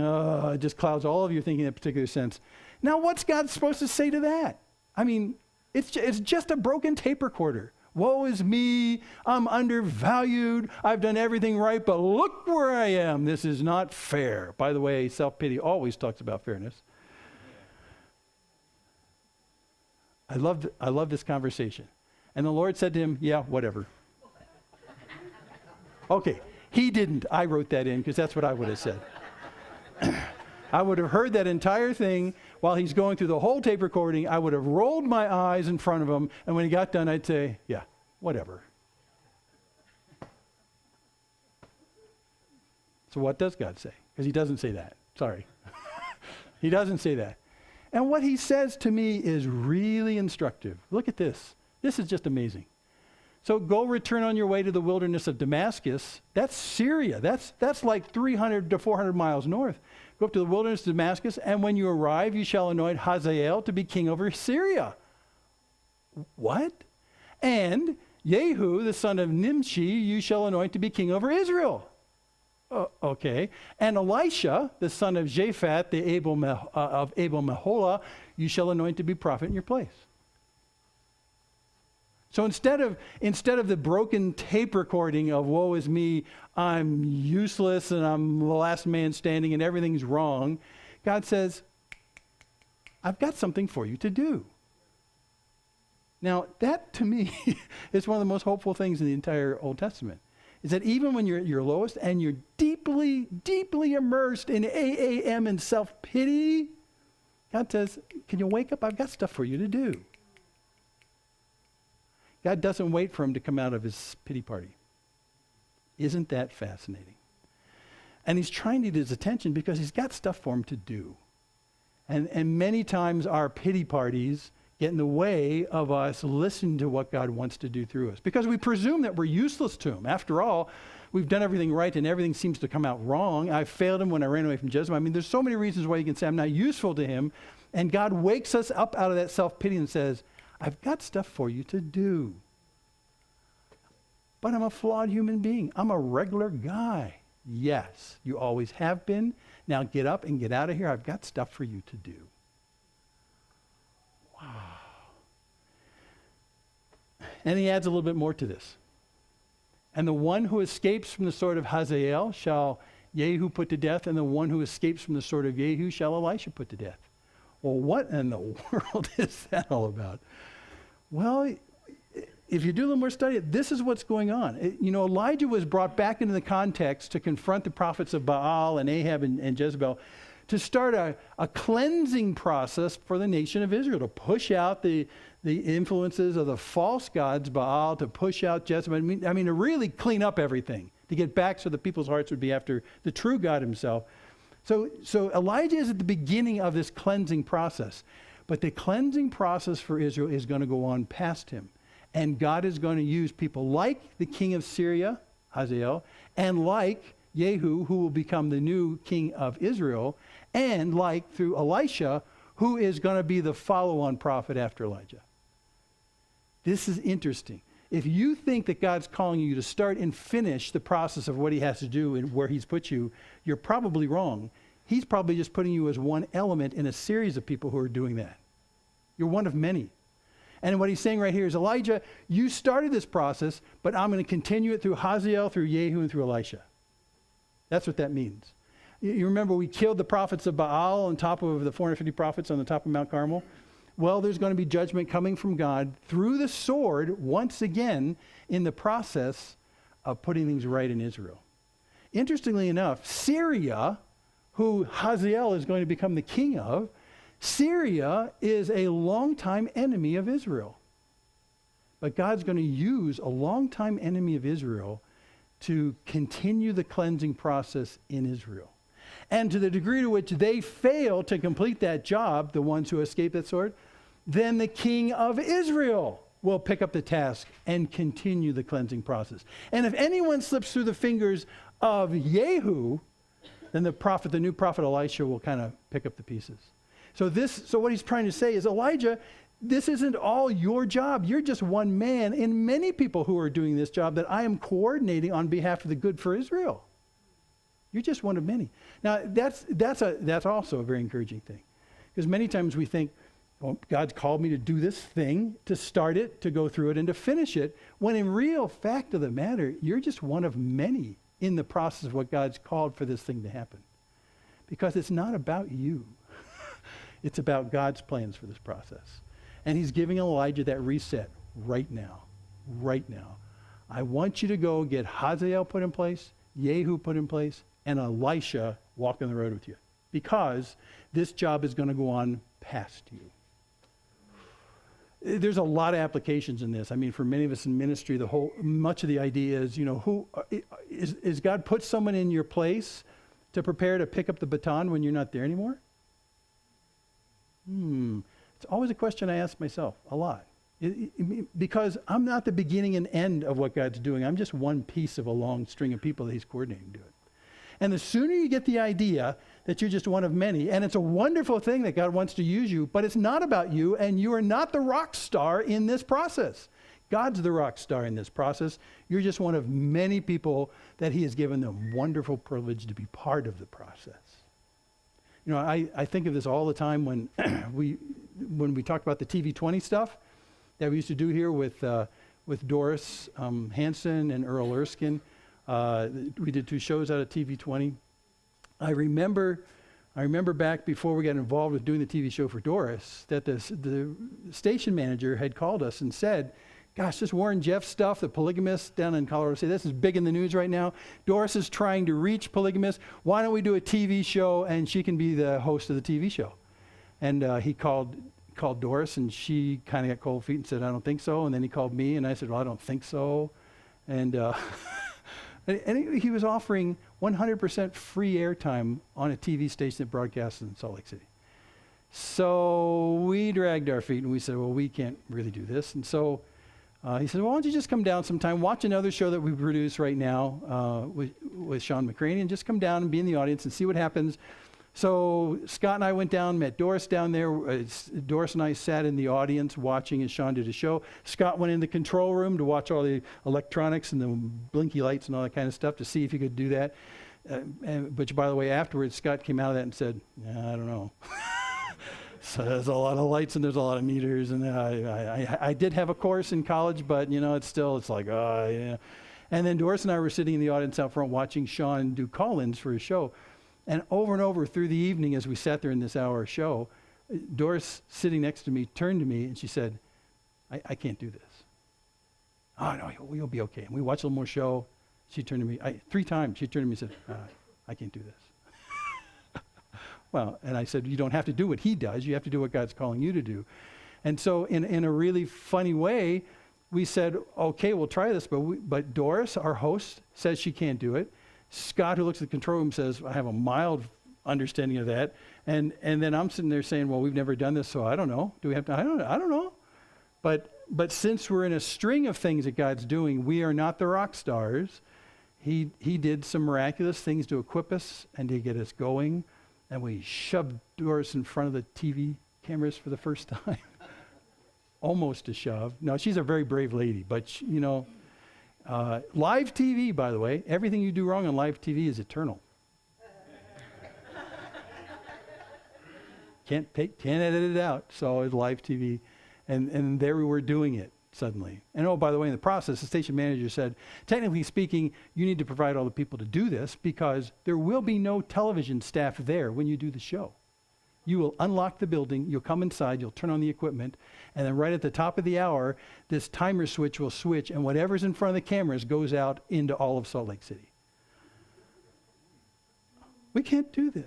just clouds all of your thinking in a particular sense. Now, what's God supposed to say to that? I mean, it's just a broken tape recorder. Woe is me, I'm undervalued, I've done everything right, but look where I am. This is not fair. By the way, self-pity always talks about fairness. I love this conversation. And the Lord said to him, yeah, whatever. Okay, he didn't. I wrote that in because that's what I would have said. I would have heard that entire thing while he's going through the whole tape recording. I would have rolled my eyes in front of him, and when he got done, I'd say, yeah, whatever. So what does God say? Because he doesn't say that. Sorry. He doesn't say that. And what he says to me is really instructive. Look at this. This is just amazing. So go return on your way to the wilderness of Damascus. That's Syria. That's like 300 to 400 miles north. Go up to the wilderness of Damascus, and when you arrive, you shall anoint Hazael to be king over Syria. What? And Jehu, the son of Nimshi, you shall anoint to be king over Israel. Okay. And Elisha, the son of Japhat, of Abel Meholah, you shall anoint to be prophet in your place. So instead of the broken tape recording of woe is me, I'm useless and I'm the last man standing and everything's wrong, God says, I've got something for you to do. Now, that to me is one of the most hopeful things in the entire Old Testament, is that even when you're at your lowest and you're deeply, deeply immersed in AAM and self-pity, God says, can you wake up? I've got stuff for you to do. God doesn't wait for him to come out of his pity party. Isn't that fascinating? And he's trying to get his attention because he's got stuff for him to do. And many times our pity parties get in the way of us listening to what God wants to do through us. Because we presume that we're useless to him. After all, we've done everything right and everything seems to come out wrong. I failed him when I ran away from Jezebel. I mean, there's so many reasons why you can say I'm not useful to him. And God wakes us up out of that self-pity and says, I've got stuff for you to do. But I'm a flawed human being. I'm a regular guy. Yes, you always have been. Now get up and get out of here. I've got stuff for you to do. Wow. And he adds a little bit more to this. And the one who escapes from the sword of Hazael shall Jehu put to death, and the one who escapes from the sword of Jehu shall Elisha put to death. Well, what in the world is that all about? Well, if you do a little more study, this is what's going on. Elijah was brought back into the context to confront the prophets of Baal and Ahab and Jezebel to start a cleansing process for the nation of Israel, to push out the influences of the false gods, Baal, to push out Jezebel. I mean, to really clean up everything, to get back so the people's hearts would be after the true God himself. So Elijah is at the beginning of this cleansing process. But the cleansing process for Israel is going to go on past him. And God is going to use people like the king of Syria, Hazael, and like Jehu, who will become the new king of Israel, and like through Elisha, who is going to be the follow-on prophet after Elijah. This is interesting. If you think that God's calling you to start and finish the process of what he has to do and where he's put you, you're probably wrong. He's probably just putting you as one element in a series of people who are doing that. You're one of many. And what he's saying right here is, Elijah, you started this process, but I'm going to continue it through Hazael, through Jehu, and through Elisha. That's what that means. You remember we killed the prophets of Baal on top of the 450 prophets on the top of Mount Carmel? Well, there's going to be judgment coming from God through the sword once again in the process of putting things right in Israel. Interestingly enough, Syria, who Hazael is going to become the king of, Syria is a longtime enemy of Israel. But God's going to use a longtime enemy of Israel to continue the cleansing process in Israel. And to the degree to which they fail to complete that job, the ones who escape that sword, then the king of Israel will pick up the task and continue the cleansing process. And if anyone slips through the fingers of Jehu, then the new prophet Elisha will kind of pick up the pieces. So what he's trying to say is, Elijah, this isn't all your job. You're just one man in many people who are doing this job that I am coordinating on behalf of the good for Israel. You're just one of many. Now, that's also a very encouraging thing. Because many times we think, well, God's called me to do this thing, to start it, to go through it, and to finish it, when in real fact of the matter, you're just one of many in the process of what God's called for this thing to happen. Because it's not about you. It's about God's plans for this process. And he's giving Elijah that reset right now. Right now. I want you to go get Hazael put in place, Jehu put in place, and Elisha walk on the road with you. Because this job is going to go on past you. There's a lot of applications in this. I mean, for many of us in ministry, much of the idea is, who is God put someone in your place to prepare to pick up the baton when you're not there anymore? It's always a question I ask myself a lot. Because I'm not the beginning and end of what God's doing. I'm just one piece of a long string of people that he's coordinating to do it. And the sooner you get the idea that you're just one of many, and it's a wonderful thing that God wants to use you, but it's not about you, and you are not the rock star in this process. God's the rock star in this process. You're just one of many people that he has given the wonderful privilege to be part of the process. I think of this all the time when we talked about the TV 20 stuff that we used to do here with with Doris Hanson and Earl Erskine. We did 2 shows out at TV20. I remember back before we got involved with doing the TV show for Doris, that the station manager had called us and said, gosh, this Warren Jeffs stuff, the polygamists down in Colorado City, this is big in the news right now. Doris is trying to reach polygamists. Why don't we do a TV show and she can be the host of the TV show? And he called Doris, and she kind of got cold feet and said, I don't think so. And then he called me, and I said, well, I don't think so. And and he was offering 100% free airtime on a TV station that broadcasts in Salt Lake City. So we dragged our feet, and we said, well, we can't really do this. And so he said, well, why don't you just come down sometime, watch another show that we produce right now with Sean McCraney, and just come down and be in the audience and see what happens. So Scott and I went down, met Doris down there. Doris and I sat in the audience watching as Sean did a show. Scott went in the control room to watch all the electronics and the blinky lights and all that kind of stuff to see if he could do that. But by the way, afterwards, Scott came out of that and said, I don't know. So there's a lot of lights and there's a lot of meters. And I did have a course in college, but it's like, yeah. And then Doris and I were sitting in the audience out front watching Sean do call-ins for his show. And over through the evening as we sat there in this hour show, Doris, sitting next to me, turned to me and she said, I can't do this. Oh, no, you'll be okay. And we watched a little more show. She turned to me, 3 times, she turned to me and said, I can't do this. Well, and I said, you don't have to do what he does. You have to do what God's calling you to do. And so in a really funny way, we said, okay, we'll try this. But Doris, our host, says she can't do it. Scott, who looks at the control room, says, I have a mild understanding of that. And then I'm sitting there saying, well, we've never done this, so I don't know. Do we have to? I don't know. But since we're in a string of things that God's doing, we are not the rock stars. He did some miraculous things to equip us and to get us going. And we shoved Doris in front of the TV cameras for the first time. Almost a shove. No, she's a very brave lady, but live TV, by the way, everything you do wrong on live TV is eternal. Can't edit it out. So it's live TV. And there we were doing it suddenly. And oh, by the way, in the process, the station manager said, technically speaking, you need to provide all the people to do this because there will be no television staff there when you do the show. You will unlock the building, you'll come inside, you'll turn on the equipment, and then right at the top of the hour, this timer switch will switch, and whatever's in front of the cameras goes out into all of Salt Lake City. We can't do this.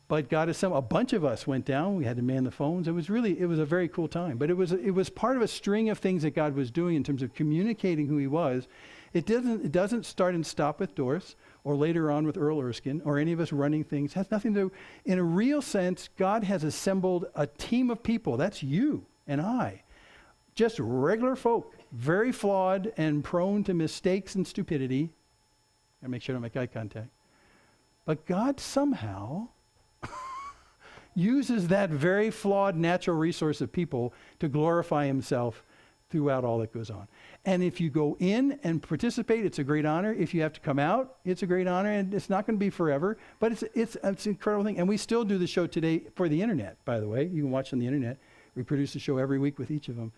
But God assembled, a bunch of us went down, we had to man the phones. It was a very cool time. But it was part of a string of things that God was doing in terms of communicating who he was. It doesn't start and stop with Doris, or later on with Earl Erskine, or any of us running things. It has nothing to do. In a real sense, God has assembled a team of people. That's you and I. Just regular folk, very flawed and prone to mistakes and stupidity. Gotta make sure I don't make eye contact. But God somehow uses that very flawed natural resource of people to glorify himself throughout all that goes on. And if you go in and participate, it's a great honor. If you have to come out, it's a great honor, and it's not going to be forever, but it's an incredible thing. And we still do the show today for the internet, by the way. You can watch on the internet. We produce a show every week with each of them.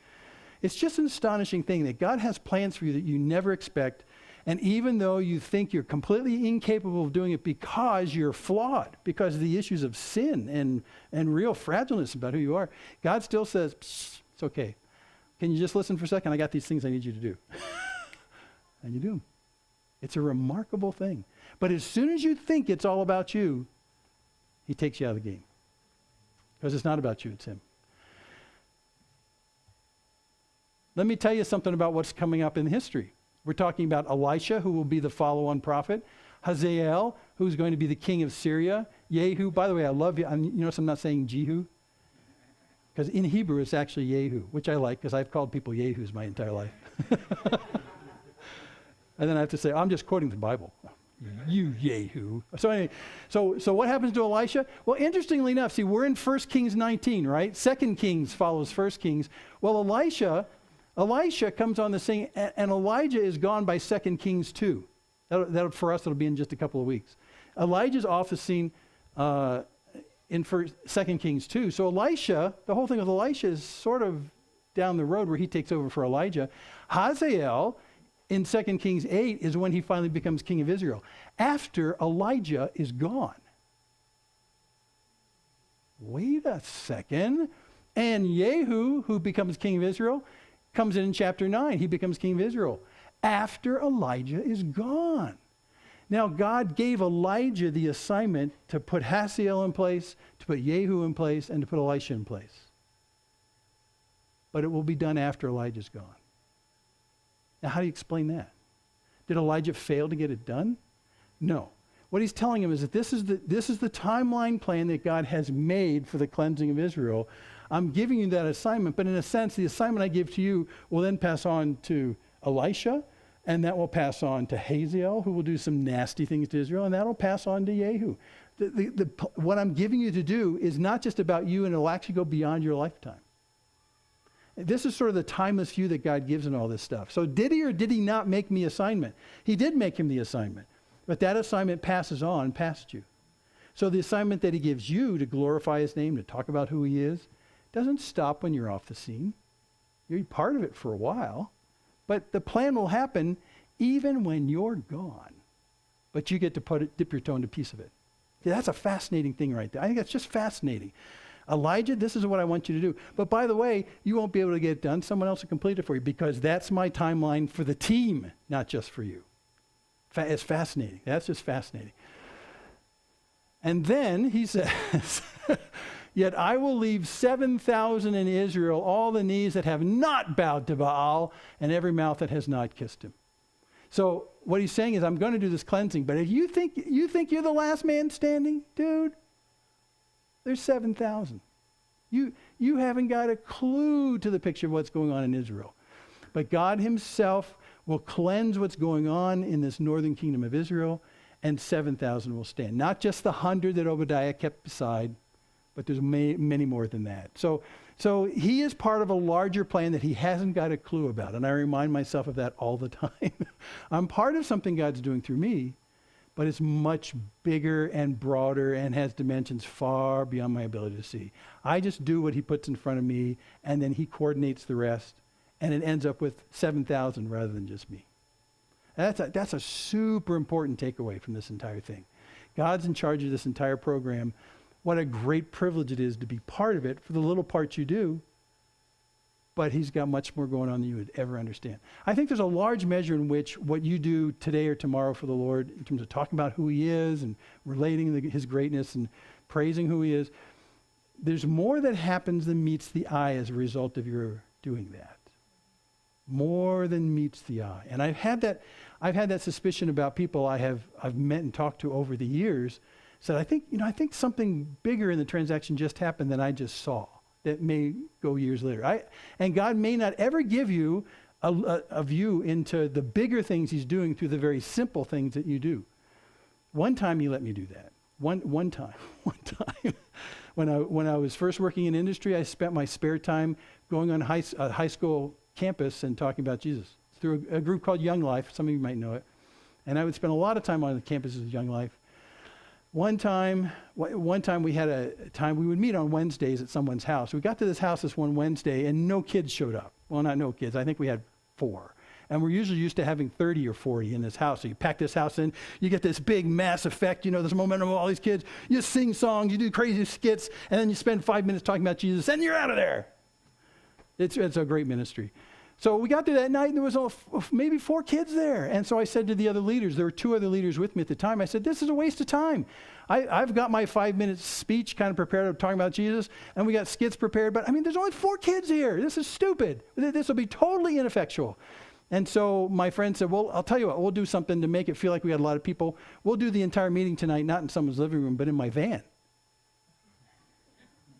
It's just an astonishing thing that God has plans for you that you never expect. And even though you think you're completely incapable of doing it because you're flawed, because of the issues of sin and real fragileness about who you are, God still says, it's okay. Can you just listen for a second? I got these things I need you to do. And you do them. It's a remarkable thing. But as soon as you think it's all about you, he takes you out of the game. Because it's not about you, it's him. Let me tell you something about what's coming up in history. We're talking about Elisha, who will be the follow-on prophet. Hazael, who's going to be the king of Syria. Jehu, by the way, I love you. You notice I'm not saying Jehu? Because in Hebrew, it's actually Jehu, which I like because I've called people Yehus my entire life. And then I have to say, I'm just quoting the Bible. You Jehu. So anyway, so what happens to Elisha? Well, interestingly enough, see, we're in 1 Kings 19, right? 2 Kings follows 1 Kings. Well, Elisha comes on the scene, and Elijah is gone by 2 Kings 2. For us, it'll be in just a couple of weeks. Elijah's off the scene in 2 Kings 2. So Elisha, the whole thing with Elisha is sort of down the road where he takes over for Elijah. Hazael in 2 Kings 8 is when he finally becomes king of Israel, after Elijah is gone. Wait a second. And Yehu, who becomes king of Israel, comes in chapter 9. He becomes king of Israel after Elijah is gone. Now, God gave Elijah the assignment to put Hazael in place, to put Yehu in place, and to put Elisha in place. But it will be done after Elijah's gone. Now, how do you explain that? Did Elijah fail to get it done? No. What he's telling him is that this is the timeline plan that God has made for the cleansing of Israel. I'm giving you that assignment, but in a sense, the assignment I give to you will then pass on to Elisha, and that will pass on to Hazael, who will do some nasty things to Israel, and that will pass on to Yehu. What I'm giving you to do is not just about you, and it'll actually go beyond your lifetime. This is sort of the timeless view that God gives in all this stuff. So did he or did he not make me assignment? He did make him the assignment, but that assignment passes on past you. So the assignment that he gives you to glorify his name, to talk about who he is, doesn't stop when you're off the scene. You're part of it for a while, but the plan will happen even when you're gone. But you get to dip your toe into a piece of it. Yeah, that's a fascinating thing right there. I think that's just fascinating. Elijah, this is what I want you to do. But by the way, you won't be able to get it done. Someone else will complete it for you, because that's my timeline for the team, not just for you. It's fascinating. That's just fascinating. And then he says, yet I will leave 7,000 in Israel, all the knees that have not bowed to Baal, and every mouth that has not kissed him. So what he's saying is, I'm going to do this cleansing, but if you think you're the last man standing, dude, there's 7,000. You haven't got a clue to the picture of what's going on in Israel. But God himself will cleanse what's going on in this northern kingdom of Israel, and 7,000 will stand. Not just the 100 that Obadiah kept beside, but there's many more than that. So he is part of a larger plan that he hasn't got a clue about. And I remind myself of that all the time. I'm part of something God's doing through me, but it's much bigger and broader and has dimensions far beyond my ability to see. I just do what he puts in front of me, and then he coordinates the rest, and it ends up with 7,000 rather than just me. That's a super important takeaway from this entire thing. God's in charge of this entire program. What a great privilege it is to be part of it for the little parts you do, but he's got much more going on than you would ever understand. I think there's a large measure in which what you do today or tomorrow for the Lord, in terms of talking about who he is and relating his greatness and praising who he is, there's more that happens than meets the eye as a result of your doing that. More than meets the eye. And I've had that suspicion about people I've met and talked to over the years. Said, I think something bigger in the transaction just happened than I just saw. That may go years later. And God may not ever give you a view into the bigger things he's doing through the very simple things that you do. One time he let me do that. One time. When I was first working in industry, I spent my spare time going on high school campus and talking about Jesus through a group called Young Life. Some of you might know it. And I would spend a lot of time on the campuses of Young Life. One time we had a time we would meet on Wednesdays at someone's house. We got to this house this one Wednesday, and no kids showed up. Well, not no kids. I think we had 4. And we're usually used to having 30 or 40 in this house. So you pack this house in, you get this big mass effect, this momentum of all these kids. You sing songs, you do crazy skits, and then you spend 5 minutes talking about Jesus, and you're out of there. It's a great ministry. So we got there that night, and there was maybe 4 kids there. And so I said to the other leaders, there were 2 other leaders with me at the time, I said, this is a waste of time. I've got my 5-minute speech kind of prepared of talking about Jesus, and we got skits prepared, but there's only 4 kids here. This is stupid. This will be totally ineffectual. And so my friend said, well, I'll tell you what, we'll do something to make it feel like we had a lot of people. We'll do the entire meeting tonight, not in someone's living room, but in my van.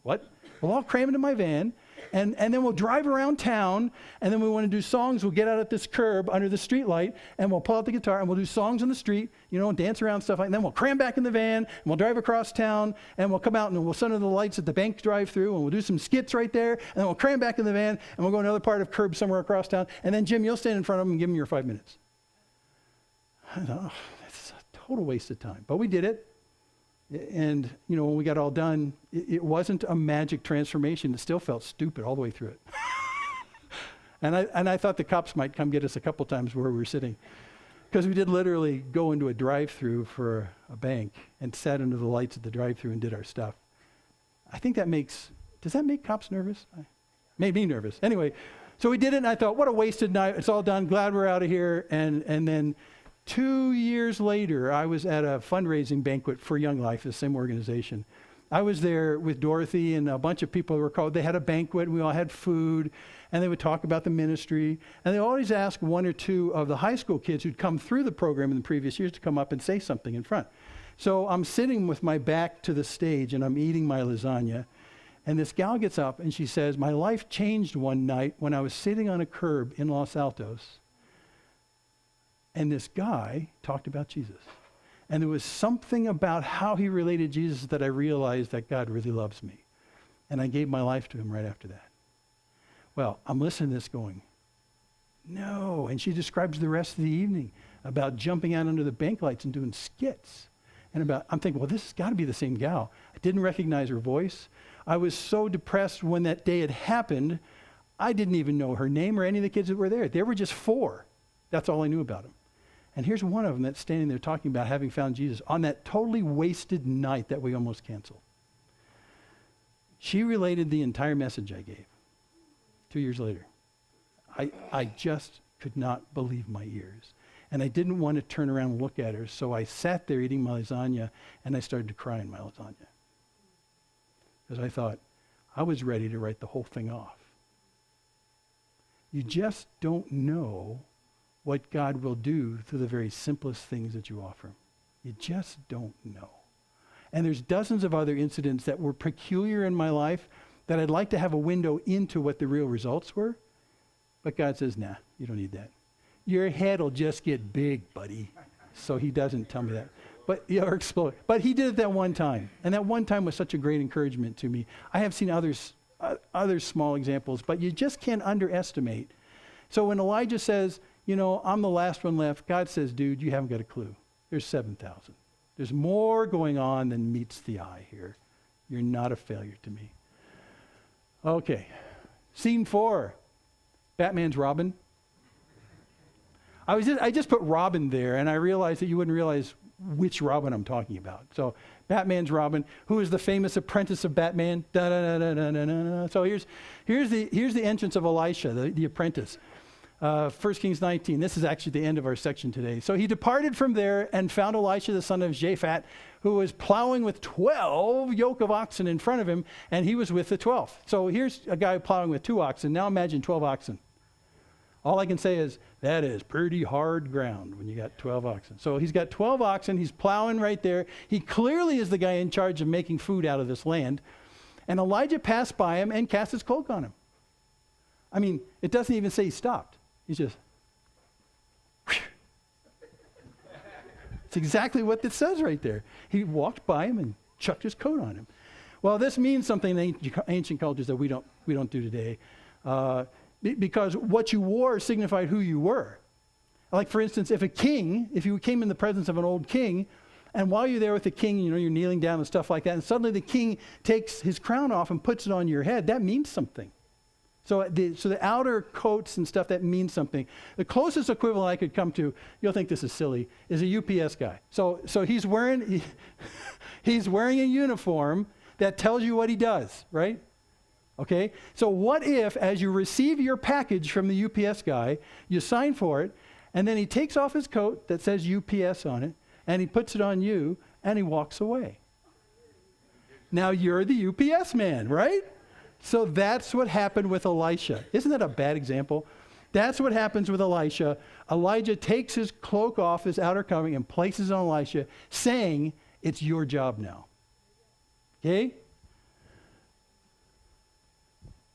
What? We'll all cram into my van, and then we'll drive around town, and then we want to do songs. We'll get out at this curb under the street light, and we'll pull out the guitar, and we'll do songs on the street, and dance around, stuff like that. And then we'll cram back in the van, and we'll drive across town, and we'll come out, and we'll set under the lights at the bank drive-through, and we'll do some skits right there, and then we'll cram back in the van, and we'll go to another part of curb somewhere across town, and then, Jim, you'll stand in front of them and give them your 5 minutes. I thought, that's a total waste of time. But we did it. And, when we got all done, it wasn't a magic transformation. It still felt stupid all the way through it. And I thought the cops might come get us a couple times where we were sitting. Because we did literally go into a drive-through for a bank and sat under the lights at the drive-through and did our stuff. I think does that make cops nervous? Made me nervous. Anyway, so we did it, and I thought, what a wasted night. It's all done. Glad we're out of here. And then 2 years later, I was at a fundraising banquet for Young Life, the same organization. I was there with Dorothy and a bunch of people who were called. They had a banquet, and we all had food, and they would talk about the ministry. And they always asked one or two of the high school kids who'd come through the program in the previous years to come up and say something in front. So I'm sitting with my back to the stage, and I'm eating my lasagna. And this gal gets up, and she says, my life changed one night when I was sitting on a curb in Los Altos. And this guy talked about Jesus. And there was something about how he related Jesus that I realized that God really loves me. And I gave my life to him right after that. Well, I'm listening to this going, no. And she describes the rest of the evening about jumping out under the bank lights and doing skits. And I'm thinking, well, this has got to be the same gal. I didn't recognize her voice. I was so depressed when that day had happened, I didn't even know her name or any of the kids that were there. There were just 4. That's all I knew about them. And here's one of them that's standing there talking about having found Jesus on that totally wasted night that we almost canceled. She related the entire message I gave 2 years later. I just could not believe my ears. And I didn't want to turn around and look at her, so I sat there eating my lasagna, and I started to cry in my lasagna. Because I thought, I was ready to write the whole thing off. You just don't know what God will do through the very simplest things that you offer him. You just don't know. And there's dozens of other incidents that were peculiar in my life that I'd like to have a window into what the real results were. But God says, nah, you don't need that. Your head will just get big, buddy. So he doesn't tell me that. But or explode. But he did it that one time. And that one time was such a great encouragement to me. I have seen other small examples, but you just can't underestimate. So when Elijah says, you know, I'm the last one left, God says, dude, you haven't got a clue. There's 7,000. There's more going on than meets the eye here. You're not a failure to me. Okay. Scene 4. Batman's Robin. I just put Robin there, and I realized that you wouldn't realize which Robin I'm talking about. So Batman's Robin, who is the famous apprentice of Batman. So here's the entrance of Elisha, the apprentice. 1 Kings 19. This is actually the end of our section today. So he departed from there and found Elisha, the son of Shaphat, who was plowing with 12 yoke of oxen in front of him, and he was with the 12th. So here's a guy plowing with 2 oxen. Now imagine 12 oxen. All I can say is, that is pretty hard ground when you got 12 oxen. So he's got 12 oxen. He's plowing right there. He clearly is the guy in charge of making food out of this land. And Elijah passed by him and cast his cloak on him. I mean, it doesn't even say he stopped. He's just, it's exactly what it says right there. He walked by him and chucked his coat on him. Well, this means something in ancient cultures that we don't do today. Because what you wore signified who you were. Like, for instance, if you came in the presence of an old king, and while you're there with the king, you know, you're kneeling down and stuff like that, and suddenly the king takes his crown off and puts it on your head, that means something. So the outer coats and stuff, that means something. The closest equivalent I could come to, you'll think this is silly, is a UPS guy. So he's wearing a uniform that tells you what he does, right? Okay? So what if, as you receive your package from the UPS guy, you sign for it, and then he takes off his coat that says UPS on it, and he puts it on you, and he walks away. Now you're the UPS man, right? So that's what happened with Elisha. Isn't that a bad example? That's what happens with Elisha. Elijah takes his cloak off, his outer covering, and places it on Elisha, saying, it's your job now. Okay?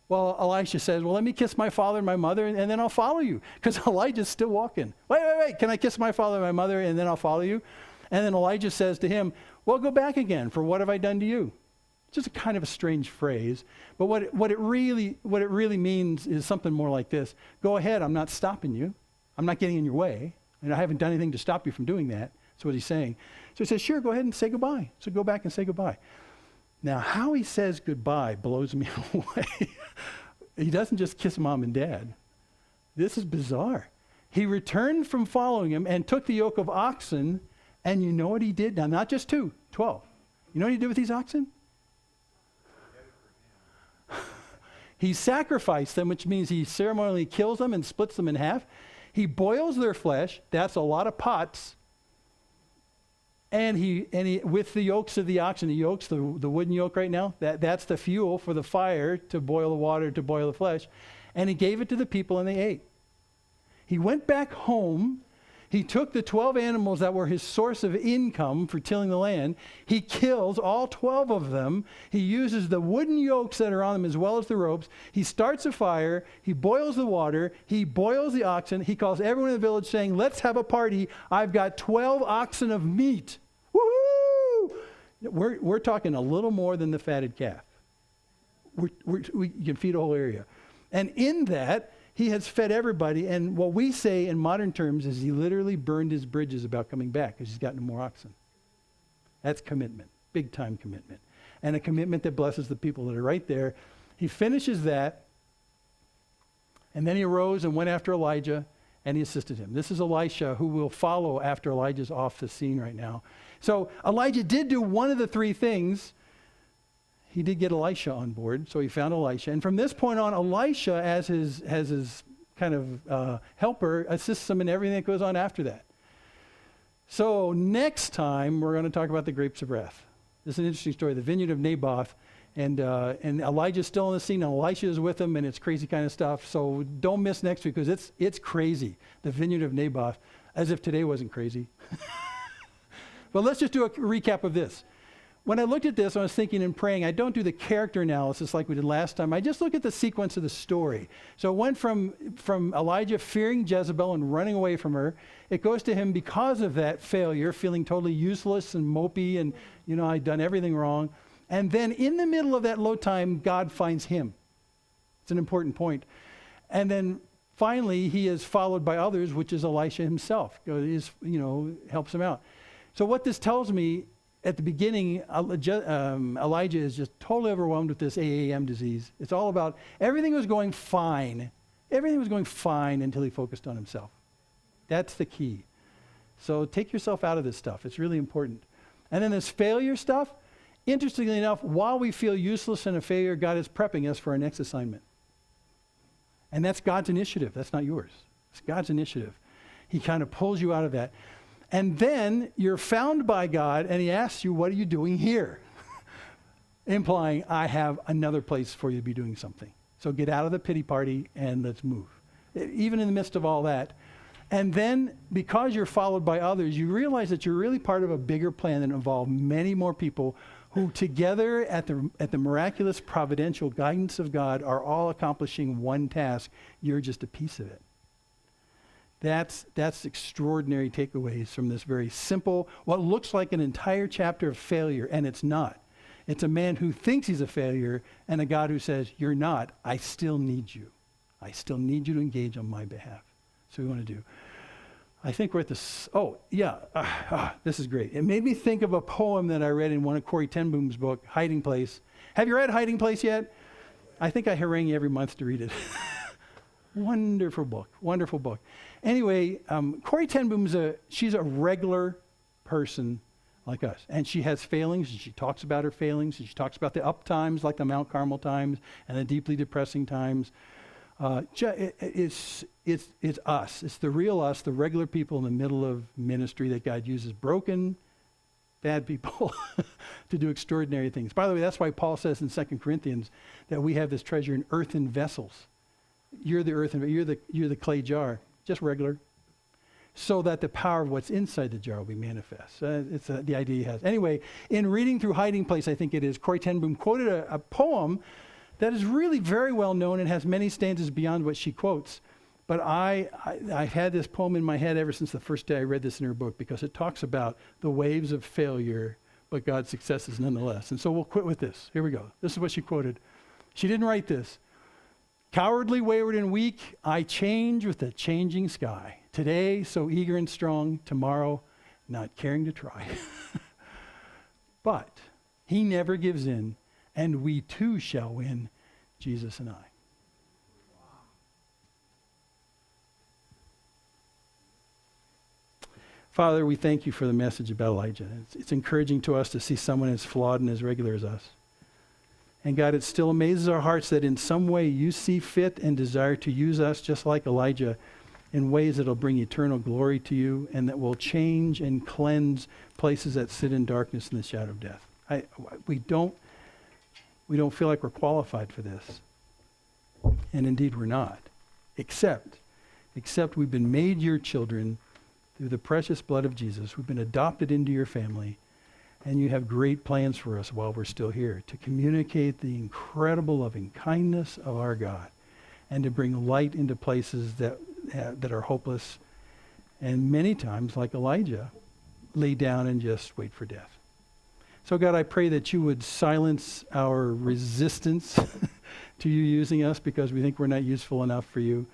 Well, Elisha says, well, let me kiss my father and my mother, and then I'll follow you. Because Elijah's still walking. Wait. Can I kiss my father and my mother, and then I'll follow you? And then Elijah says to him, well, go back again, for what have I done to you? It's just a kind of a strange phrase. But what it really means is something more like this. Go ahead, I'm not stopping you. I'm not getting in your way. And I haven't done anything to stop you from doing that. That's what he's saying. So he says, sure, go ahead and say goodbye. So go back and say goodbye. Now, how he says goodbye blows me away. He doesn't just kiss mom and dad. This is bizarre. He returned from following him and took the yoke of oxen, and you know what he did? Now, not just 2, 12. You know what he did with these oxen? He sacrificed them, which means he ceremonially kills them and splits them in half. He boils their flesh. That's a lot of pots. And he with the yokes of the oxen, the yokes, the wooden yoke right now, that's the fuel for the fire to boil the water, to boil the flesh. And he gave it to the people and they ate. He went back home. He took the 12 animals that were his source of income for tilling the land. He kills all 12 of them. He uses the wooden yokes that are on them as well as the ropes. He starts a fire. He boils the water. He boils the oxen. He calls everyone in the village saying, let's have a party. I've got 12 oxen of meat. Woohoo! We're talking a little more than the fatted calf. We can feed a whole area. And in that, he has fed everybody, and what we say in modern terms is he literally burned his bridges about coming back because he's gotten more oxen. That's commitment, big time commitment. And a commitment that blesses the people that are right there. He finishes that, and then he arose and went after Elijah, and he assisted him. This is Elisha, who will follow after Elijah's off the scene right now. So Elijah did do one of the 3 things. He did get Elisha on board, so he found Elisha. And from this point on, Elisha, as his kind of helper, assists him in everything that goes on after that. So next time, we're going to talk about the grapes of wrath. This is an interesting story, the vineyard of Naboth. And Elijah's still on the scene, and Elisha is with him, and it's crazy kind of stuff. So don't miss next week, because it's crazy, the vineyard of Naboth, as if today wasn't crazy. But let's just do a recap of this. When I looked at this, I was thinking and praying, I don't do the character analysis like we did last time. I just look at the sequence of the story. So it went from Elijah fearing Jezebel and running away from her. It goes to him because of that failure, feeling totally useless and mopey and, I'd done everything wrong. And then in the middle of that low time, God finds him. It's an important point. And then finally, he is followed by others, which is Elisha himself. Helps him out. So what this tells me, at the beginning, Elijah is just totally overwhelmed with this AAM disease. It's all about, everything was going fine. Everything was going fine until he focused on himself. That's the key. So take yourself out of this stuff. It's really important. And then this failure stuff, interestingly enough, while we feel useless and a failure, God is prepping us for our next assignment. And that's God's initiative. That's not yours. It's God's initiative. He kind of pulls you out of that. And then you're found by God, and he asks you, what are you doing here? Implying, I have another place for you to be doing something. So get out of the pity party and let's move. Even in the midst of all that. And then, because you're followed by others, you realize that you're really part of a bigger plan that involves many more people who together at the miraculous providential guidance of God are all accomplishing one task. You're just a piece of it. That's extraordinary takeaways from this very simple, what looks like an entire chapter of failure, and it's not. It's a man who thinks he's a failure and a God who says, you're not. I still need you. I still need you to engage on my behalf. So we want to do. I think we're at this. Oh, yeah. This is great. It made me think of a poem that I read in one of Corrie ten Boom's book, Hiding Place. Have you read Hiding Place yet? I think I harangue you every month to read it. Wonderful book. Wonderful book. Anyway, Corrie ten Boom she's a regular person like us. And she has failings, and she talks about her failings, and she talks about the up times, like the Mount Carmel times, and the deeply depressing times. It's us. It's the real us, the regular people in the middle of ministry that God uses broken, bad people to do extraordinary things. By the way, that's why Paul says in 2 Corinthians that we have this treasure in earthen vessels. You're the earthen, you're the clay jar, just regular, so that the power of what's inside the jar will be manifest. It's the idea he has. Anyway, in reading through Hiding Place, I think it is, Corrie ten Boom quoted a poem that is really very well known and has many stanzas beyond what she quotes. But I've had this poem in my head ever since the first day I read this in her book, because it talks about the waves of failure, but God's successes nonetheless. And so we'll quit with this. Here we go. This is what she quoted. She didn't write this. Cowardly, wayward, and weak, I change with the changing sky. Today, so eager and strong. Tomorrow, not caring to try. But he never gives in, and we too shall win, Jesus and I. Father, we thank you for the message about Elijah. It's encouraging to us to see someone as flawed and as regular as us. And God, it still amazes our hearts that in some way you see fit and desire to use us just like Elijah in ways that will bring eternal glory to you and that will change and cleanse places that sit in darkness and the shadow of death. We don't feel like we're qualified for this. And indeed we're not. Except we've been made your children through the precious blood of Jesus. We've been adopted into your family. And you have great plans for us while we're still here to communicate the incredible loving kindness of our God and to bring light into places that are hopeless and many times, like Elijah, lay down and just wait for death. So God, I pray that you would silence our resistance to you using us because we think we're not useful enough for you.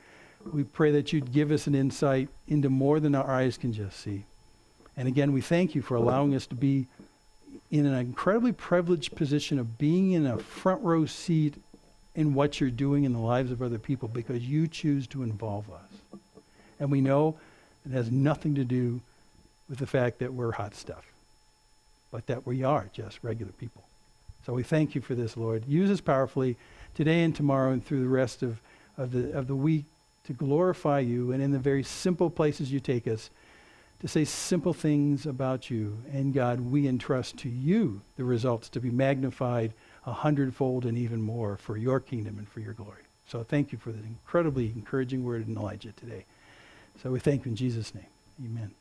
We pray that you'd give us an insight into more than our eyes can just see. And again, we thank you for allowing us to be in an incredibly privileged position of being in a front row seat in what you're doing in the lives of other people because you choose to involve us. And we know it has nothing to do with the fact that we're hot stuff, but that we are just regular people. So we thank you for this, Lord. Use us powerfully today and tomorrow and through the rest of the week to glorify you, and in the very simple places you take us, to say simple things about you. And God, we entrust to you the results to be magnified 100-fold and even more for your kingdom and for your glory. So thank you for the incredibly encouraging word in Elijah today. So we thank you in Jesus' name. Amen.